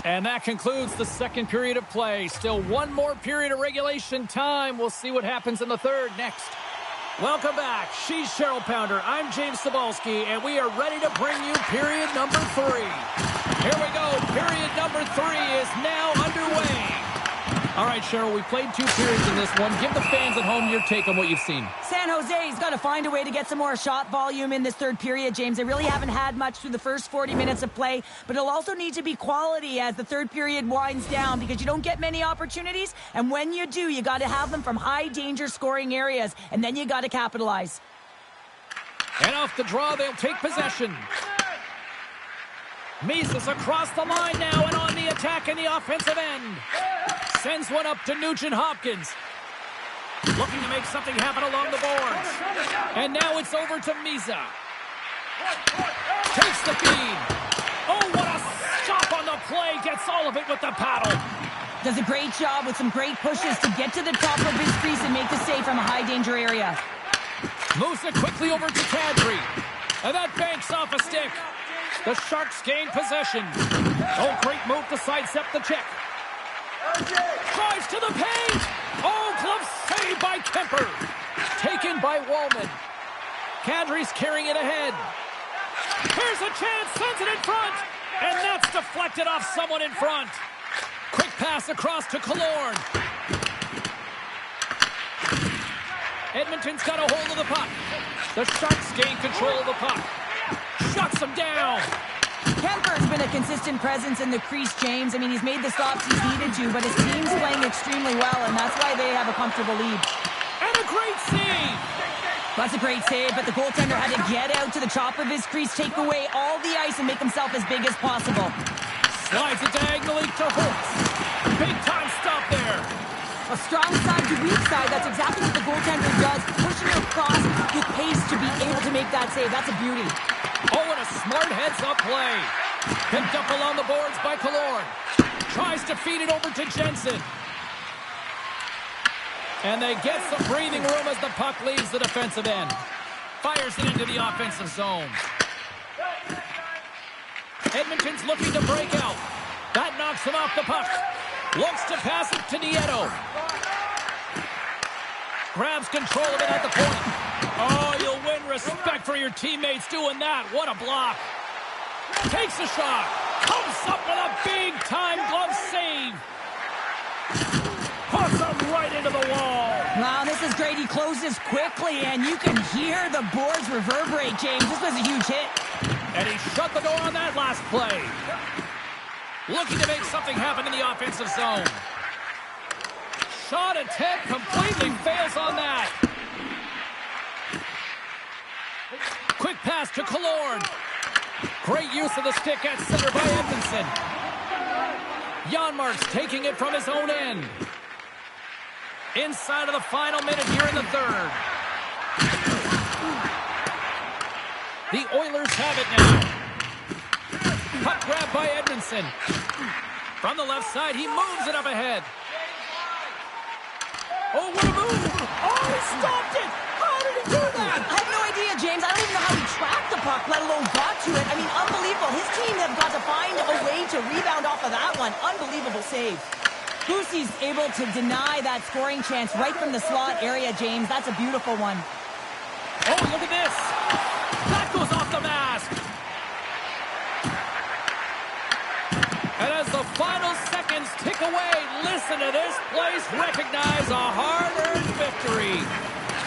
And that concludes the second period of play. Still one more period of regulation time. We'll see what happens in the third next. Welcome back. She's Cheryl Pounder. I'm James Cebulski, and we are ready to bring you period number 3. Here we go. Period number 3 is now underway. All right, Cheryl, we played 2 periods in this one. Give the fans at home your take on what you've seen. San Jose's got to find a way to get some more shot volume in this third period, James. They really haven't had much through the first 40 minutes of play, but it'll also need to be quality as the third period winds down because you don't get many opportunities, and when you do, you got to have them from high-danger scoring areas, and then you got to capitalize. And off the draw, they'll take possession. Mises across the line now and on the attack in the offensive end. Sends one up to Nugent-Hopkins. Looking to make something happen along the boards. And now it's over to Misa. Takes the feed. Oh, what a stop on the play. Gets all of it with the paddle. Does a great job with some great pushes to get to the top of his crease and make the save from a high-danger area. Moves it quickly over to Kadri. And that banks off a stick. The Sharks gain possession. Oh, great move to sidestep the check. Drives to the paint. Oh, glove saved by Kemper. Taken by Wallman. Kadri's carrying it ahead. Here's a chance. Sends it in front. And that's deflected off someone in front. Quick pass across to Killorn. Edmonton's got a hold of the puck. The Sharks gain control of the puck. Shuts him down. Kemper's been a consistent presence in the crease, James. I mean, he's made the stops he's needed to, but his team's playing extremely well, and that's why they have a comfortable lead. And a great save. That's a great save, but the goaltender had to get out to the top of his crease, take away all the ice, and make himself as big as possible. Slides it diagonally to Holtz. Big time stop there. A strong side to weak side, that's exactly what the goaltender does, pushing across with pace to be able to make that save. That's a beauty. Oh, and a smart heads-up play. Picked up along the boards by Killorn. Tries to feed it over to Jensen. And they get some breathing room as the puck leaves the defensive end. Fires it into the offensive zone. Edmonton's looking to break out. That knocks him off the puck. Looks to pass it to Nieto. Grabs control of it at the point. Oh, you'll win respect for your teammates doing that. What a block. Takes a shot. Comes up with a big-time glove save. Puts him right into the wall. Wow, this is great. He closes quickly, and you can hear the boards reverberate, James. This was a huge hit. And he shut the door on that last play. Looking to make something happen in the offensive zone. Shot attempt completely fails on that. Quick pass to Killorn. Great use of the stick at center by Edmondson. Janmark's taking it from his own end. Inside of the final minute here in the third. The Oilers have it now. Puck grab by Edmondson. From the left side, he moves it up ahead. Oh, what a move! Oh, he stopped it! How did he do that? I have no idea, James. I don't even know how he tracked the puck, let alone got to it. I mean, unbelievable. His team have got to find a way to rebound off of that one. Unbelievable save. Boosie's able to deny that scoring chance right from the slot area, James. That's a beautiful one. Oh, look at this! That goes off the mask! And as the final seconds tick away, listen to this place recognize a hard-earned victory.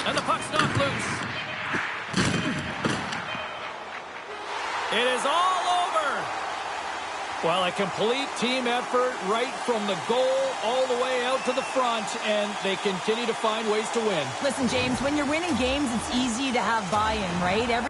And the puck's knocked loose. It is all over. Well, a complete team effort right from the goal all the way out to the front, and they continue to find ways to win. Listen, James, when you're winning games, it's easy to have buy-in, right?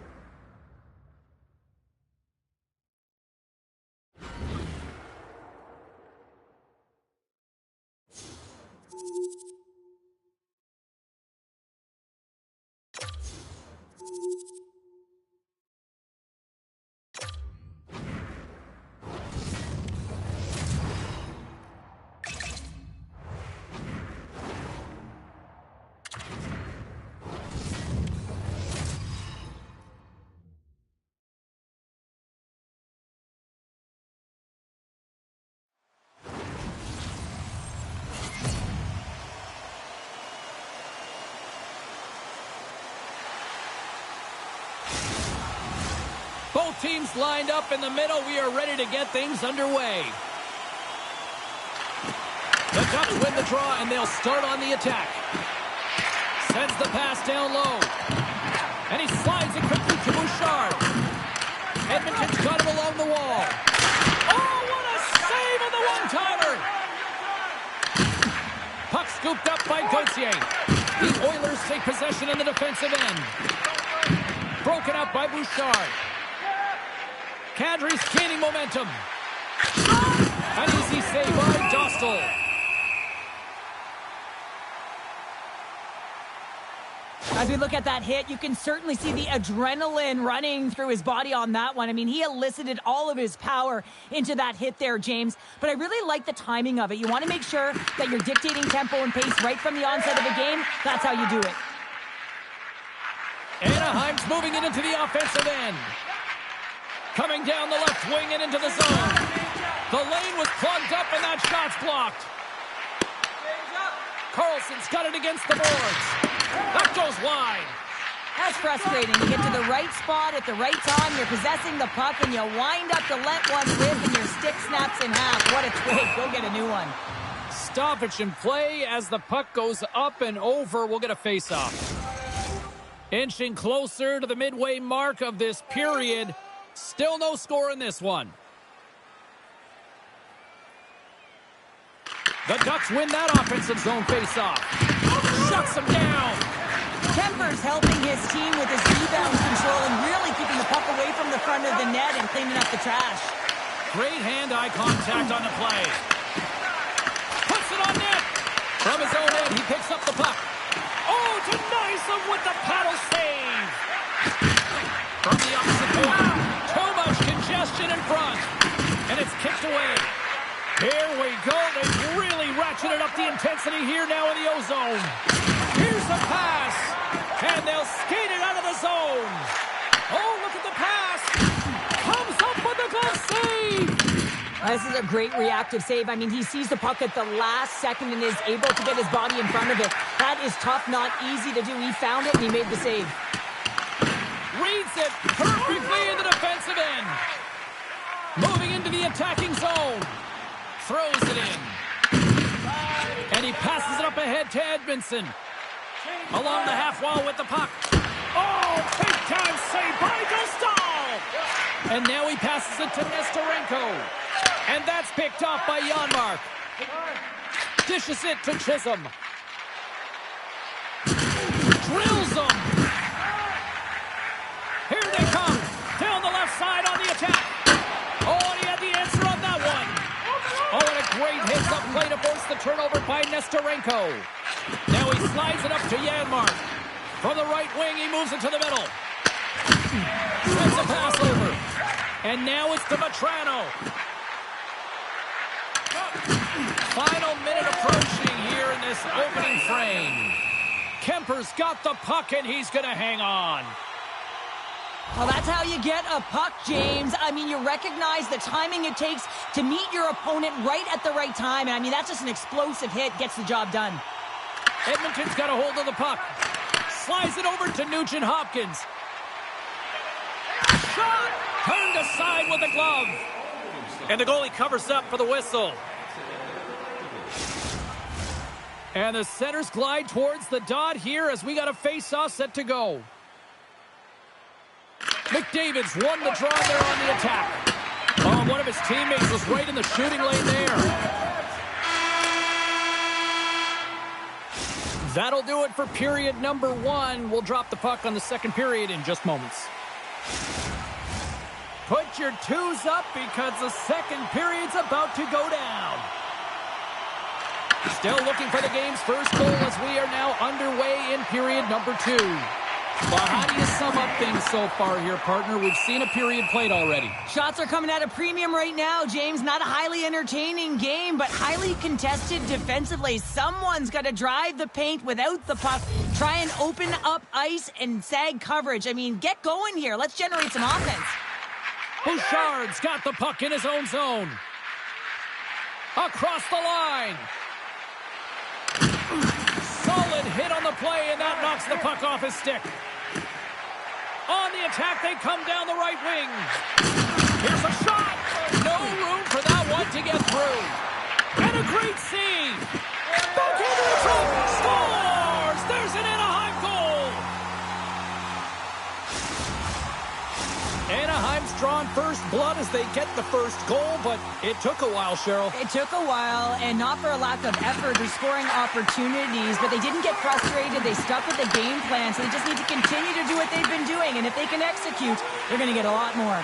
Both teams lined up in the middle. We are ready to get things underway. The Ducks win the draw, and they'll start on the attack. Sends the pass down low. And he slides it quickly to Bouchard. Edmonton's got him along the wall. Oh, what a save on the one-timer! Puck scooped up by Gauthier. The Oilers take possession in the defensive end. Broken up by Bouchard. Kadri's gaining momentum. An easy save by Dostal. As we look at that hit, you can certainly see the adrenaline running through his body on that one. I mean, he elicited all of his power into that hit there, James. But I really like the timing of it. You want to make sure that you're dictating tempo and pace right from the onset of the game. That's how you do it. Anaheim's moving it into the offensive end. Coming down the left wing and into the zone. The lane was plugged up and that shot's blocked. Carlson's got it against the boards. That goes wide. That's frustrating. You get to the right spot at the right time, you're possessing the puck, and you wind up to let one rip, and your stick snaps in half. What a twig. Go get a new one. Stoppage in play as the puck goes up and over. We'll get a face-off. Inching closer to the midway mark of this period. Still no score in this one. The Ducks win that offensive zone face-off. Shuts them down. Kemper's helping his team with his rebound control and really keeping the puck away from the front of the net and cleaning up the trash. Great hand-eye contact on the play. Puts it on net. From his own end, he picks up the puck. Oh, denies him with the paddle save. From the opposite point. Too much congestion in front. And it's kicked away. Here we go. They've really ratcheted up the intensity here now in the O-zone. Here's the pass. And they'll skate it out of the zone. Oh, look at the pass. Comes up with the glove save. This is a great reactive save. I mean, he sees the puck at the last second and is able to get his body in front of it. That is tough, not easy to do. He found it and he made the save. Reads it perfectly in the defensive end. Moving into the attacking zone. Throws it in. And he passes it up ahead to Edmondson. Along the half wall with the puck. Oh, big time save by Dostal. And now he passes it to Nestorenko. And that's picked off by Janmark. Dishes it to Chisholm. Drills them. Here they come. Down the left side on the attack. Oh, and he had the answer on that one. Oh, and a great hits-up play to force the turnover by Nestorenko. Now he slides it up to Janmark. From the right wing, he moves it to the middle. Sends a pass over. And now it's to Vetrano. Final minute approaching here in this opening frame. Kemper's got the puck, and he's going to hang on. Well, that's how you get a puck, James. I mean, you recognize the timing it takes to meet your opponent right at the right time. And I mean, that's just an explosive hit. Gets the job done. Edmonton's got a hold of the puck. Slides it over to Nugent Hopkins. Shot! Turned aside with the glove. And the goalie covers up for the whistle. And the centers glide towards the dot here as we got a face-off set to go. McDavid's won the draw there on the attack. Oh, one of his teammates was right in the shooting lane there. That'll do it for period number one. We'll drop the puck on the second period in just moments. Put your twos up because the second period's about to go down. Still looking for the game's first goal as we are now underway in period number two. Well, how do you sum up things so far here, partner? We've seen a period played already. Shots are coming at a premium right now, James. Not a highly entertaining game, but highly contested defensively. Someone's got to drive the paint without the puck, try and open up ice and sag coverage. I mean, get going here. Let's generate some offense. Bouchard's got the puck in his own zone. Across the line. Solid hit on the play, and that knocks the puck off his stick. On the attack, they come down the right wing. Here's a shot. No room for that one to get through. And a great save. drawn first blood as they get the first goal, but it took a while, Cheryl. It took a while, and not for a lack of effort or scoring opportunities, but they didn't get frustrated. They stuck with the game plan, so they just need to continue to do what they've been doing, and if they can execute, they're going to get a lot more.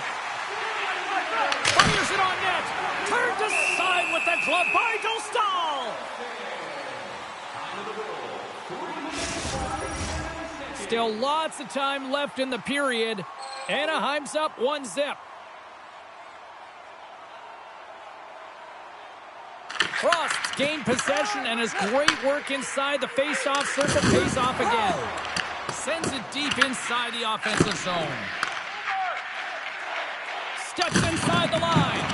Fires it on net. Turned aside with the glove by Dostal. Still lots of time left in the period. Anaheim's up 1-0. Frost gained possession and his great work inside the face-off circle pays off again. Sends it deep inside the offensive zone. Steps inside the line.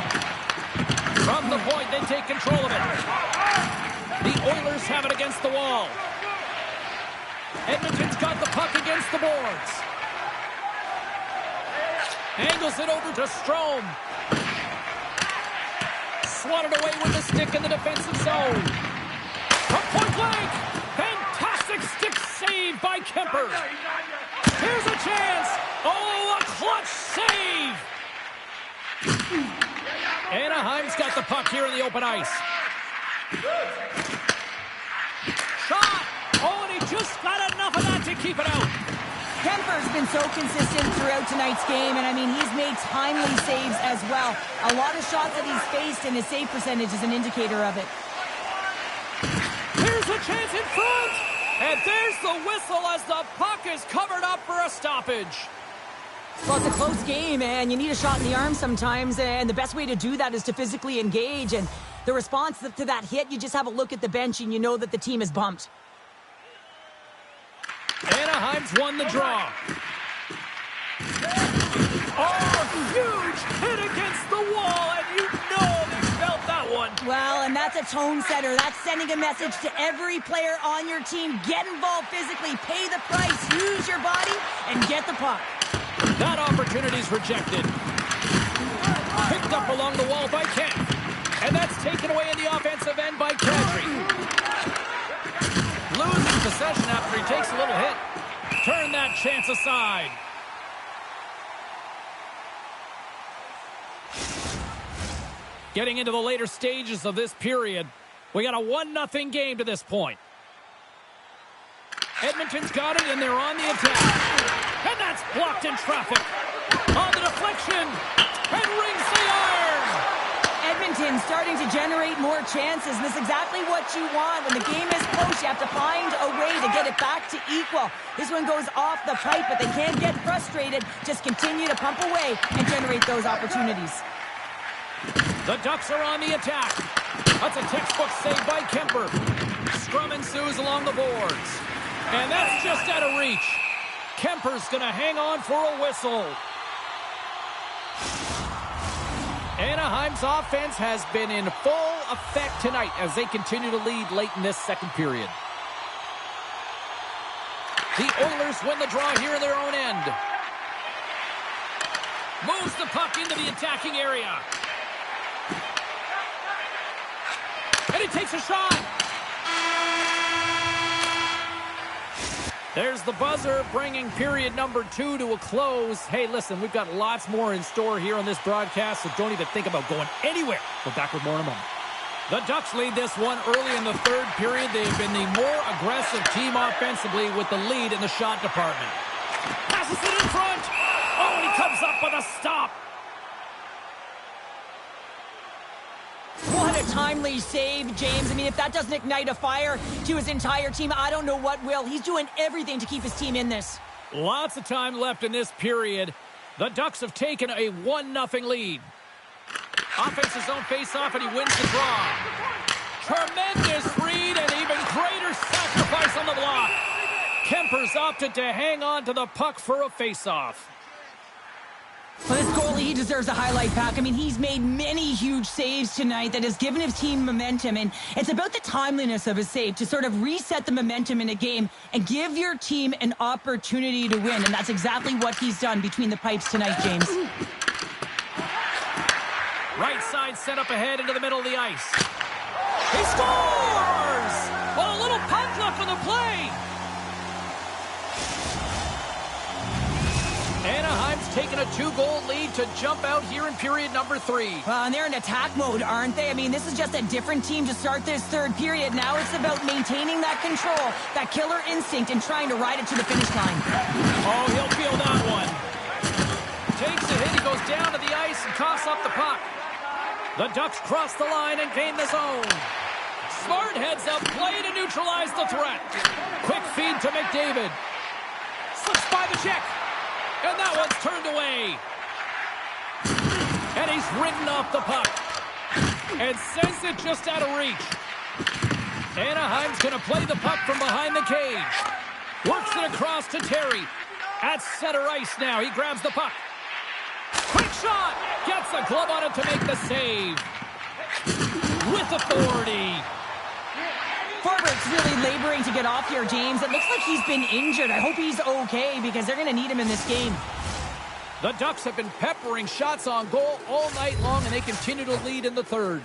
From the point, they take control of it. The Oilers have it against the wall. Edmonton's got the puck against the boards. Angles it over to Strome. Swatted away with the stick in the defensive zone. From point blank. Fantastic stick save by Kemper. Here's a chance. Oh, a clutch save. Anaheim's got the puck here in the open ice. Shot. Oh, and he just got enough of that to keep it out. Kemper's been so consistent throughout tonight's game, and I mean, he's made timely saves as well. A lot of shots that he's faced, and his save percentage is an indicator of it. Here's a chance in front, and there's the whistle as the puck is covered up for a stoppage. Well, it's a close game, and you need a shot in the arm sometimes, and the best way to do that is to physically engage, and the response to that hit, you just have a look at the bench, and you know that the team is bumped. Anaheim's won the draw. Oh, huge hit against the wall, and you know they felt that one. Well, and that's a tone setter. That's sending a message to every player on your team. Get involved physically, pay the price, use your body, and get the puck. That opportunity's rejected. Picked up along the wall by Kemp. And that's taken away in the offensive end by Kadri. Losing possession after he takes a little hit. Turn that chance aside. Getting into the later stages of this period, we got a 1-0 game to this point. Edmonton's got it, and they're on the attack. And that's blocked in traffic. On the deflection, and rings the iron. Edmonton starting to generate more chances, and that's exactly what you want. When the game is close, you have to find a way to get it back to equal. This one goes off the pipe, but they can't get frustrated. Just continue to pump away and generate those opportunities. The Ducks are on the attack. That's a textbook save by Kemper. Scrum ensues along the boards. And that's just out of reach. Kemper's going to hang on for a whistle. Anaheim's offense has been in full effect tonight as they continue to lead late in this second period. The Oilers win the draw here in their own end. Moves the puck into the attacking area. And he takes a shot. There's the buzzer, bringing period number 2 to a close. Hey, listen, we've got lots more in store here on this broadcast, so don't even think about going anywhere. We're back with more in a moment. The Ducks lead this one early in the third period. They've been the more aggressive team offensively with the lead in the shot department. Passes it in front. Oh, and he comes up with a stop. What a timely save, James. I mean, if that doesn't ignite a fire to his entire team, I don't know what will. He's doing everything to keep his team in this. Lots of time left in this period. The Ducks have taken a 1-0 lead. Offensive zone face-off, and he wins the draw. Tremendous read and even greater sacrifice on the block. Kemper's opted to hang on to the puck for a face-off. Well, this goalie, he deserves a highlight pack. I mean, he's made many huge saves tonight that has given his team momentum, and it's about the timeliness of his save to sort of reset the momentum in a game and give your team an opportunity to win, and that's exactly what he's done between the pipes tonight, James. Right side set up ahead into the middle of the ice. He scores! Well, a little punch left on the play. Anaheim's taken a 2-goal lead to jump out here in period number 3. Well, and they're in attack mode, aren't they? I mean, this is just a different team to start this third period. Now it's about maintaining that control, that killer instinct, and trying to ride it to the finish line. Oh, he'll feel that one. Takes a hit, he goes down to the ice and coughs up the puck. The Ducks cross the line and gain the zone. Smart heads up play to neutralize the threat. Quick feed to McDavid. Slips by the check. And that one's turned away. And he's ridden off the puck. And sends it just out of reach. Anaheim's going to play the puck from behind the cage. Works it across to Terry. At center ice now. He grabs the puck. Quick shot. Gets a glove on it to make the save. With authority. Forward's really laboring to get off here, James. It looks like he's been injured. I hope he's okay because they're going to need him in this game. The Ducks have been peppering shots on goal all night long, and they continue to lead in the third.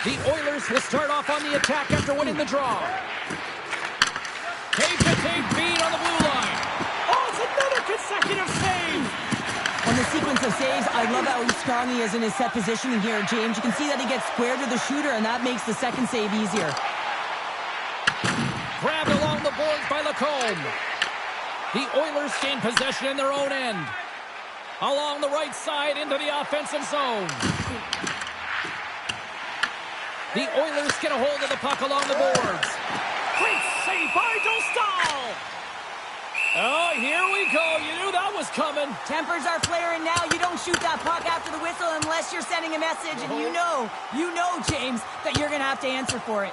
The Oilers will start off on the attack after winning the draw. Tape-to-tape feed on the blue line. Oh, it's another consecutive save! On the sequence of saves, I love how strong he is in his set positioning here, James. You can see that he gets square to the shooter, and that makes the second save easier. Grabbed along the boards by Lacombe. The Oilers gain possession in their own end. Along the right side into the offensive zone. The Oilers get a hold of the puck along the boards. Great save by Dostal! Oh, here we go. You knew that was coming. Tempers are flaring now. You don't shoot that puck after the whistle unless you're sending a message. And you know, James, that you're going to have to answer for it.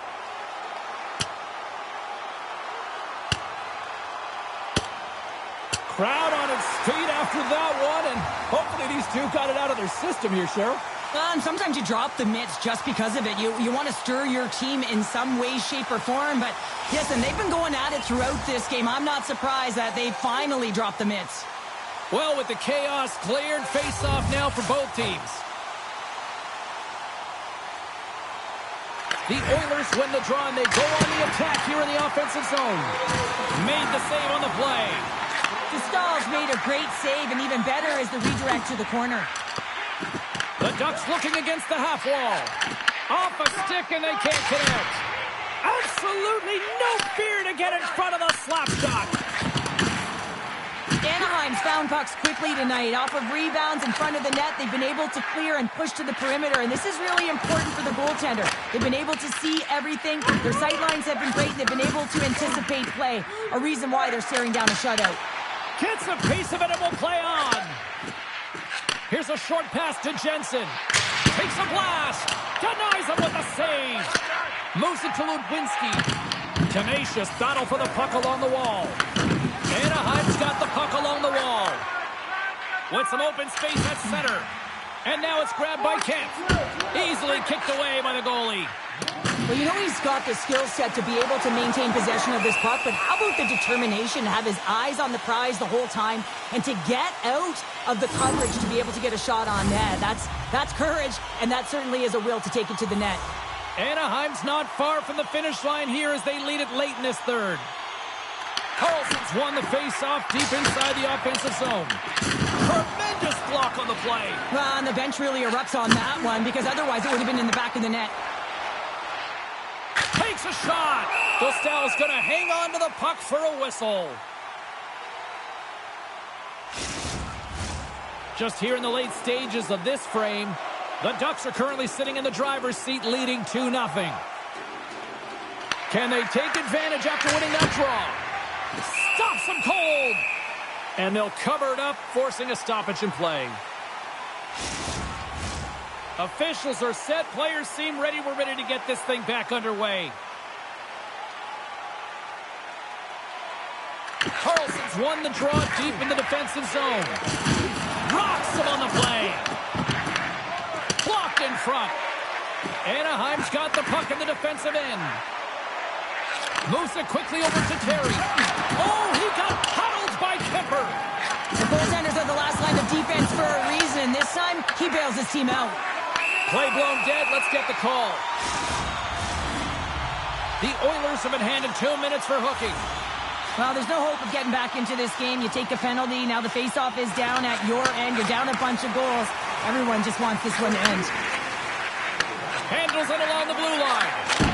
Crowd on its feet after that one. And hopefully these two got it out of their system here, Cheryl. Sometimes you drop the mitts just because of it. You want to stir your team in some way, shape, or form. But listen, they've been going at it throughout this game. I'm not surprised that they finally dropped the mitts. Well, with the chaos cleared, face-off now for both teams. The Oilers win the draw, and they go on the attack here in the offensive zone. Made the save on the play. Dostal's made a great save, and even better is the redirect to the corner. The Ducks looking against the half wall. Off a stick, and they can't connect. Absolutely no fear to get in front of the slap shot. Anaheim's found pucks quickly tonight. Off of rebounds in front of the net, they've been able to clear and push to the perimeter, and this is really important for the goaltender. They've been able to see everything. Their sight lines have been great. They've been able to anticipate play, a reason why they're staring down a shutout. Gets a piece of it and will play on. Here's a short pass to Jensen. Takes a blast. Denies him with a save. Moves it to Ludwinski. Tenacious battle for the puck along the wall. Anaheim's got the puck along the wall. With some open space at center. And now it's grabbed by Kent. Easily kicked away by the goalie. Well, you know he's got the skill set to be able to maintain possession of this puck, but how about the determination to have his eyes on the prize the whole time and to get out of the coverage to be able to get a shot on net? That's courage, and that certainly is a will to take it to the net. Anaheim's not far from the finish line here as they lead it late in this third. Carlson's won the face-off deep inside the offensive zone. Tremendous block on the play. Well, and the bench really erupts on that one because otherwise it would have been in the back of the net. Takes a shot. Dostal's going to hang on to the puck for a whistle. Just here in the late stages of this frame, the Ducks are currently sitting in the driver's seat leading 2-0. Can they take advantage after winning that draw? Stops them cold. And they'll cover it up, forcing a stoppage in play. Officials are set. Players seem ready. We're ready to get this thing back underway. Carlson's won the draw deep in the defensive zone. Rocks him on the play. Blocked in front. Anaheim's got the puck in the defensive end. Moves it quickly over to Terry. Oh, he got huddled by Kemper. The goaltenders are the last line of defense for a reason. This time, he bails his team out. Play blown dead. Let's get the call. The Oilers have been handed 2 minutes for hooking. Well, there's no hope of getting back into this game. You take a penalty. Now the faceoff is down at your end. You're down a bunch of goals. Everyone just wants this one to end. Handles it along the blue line.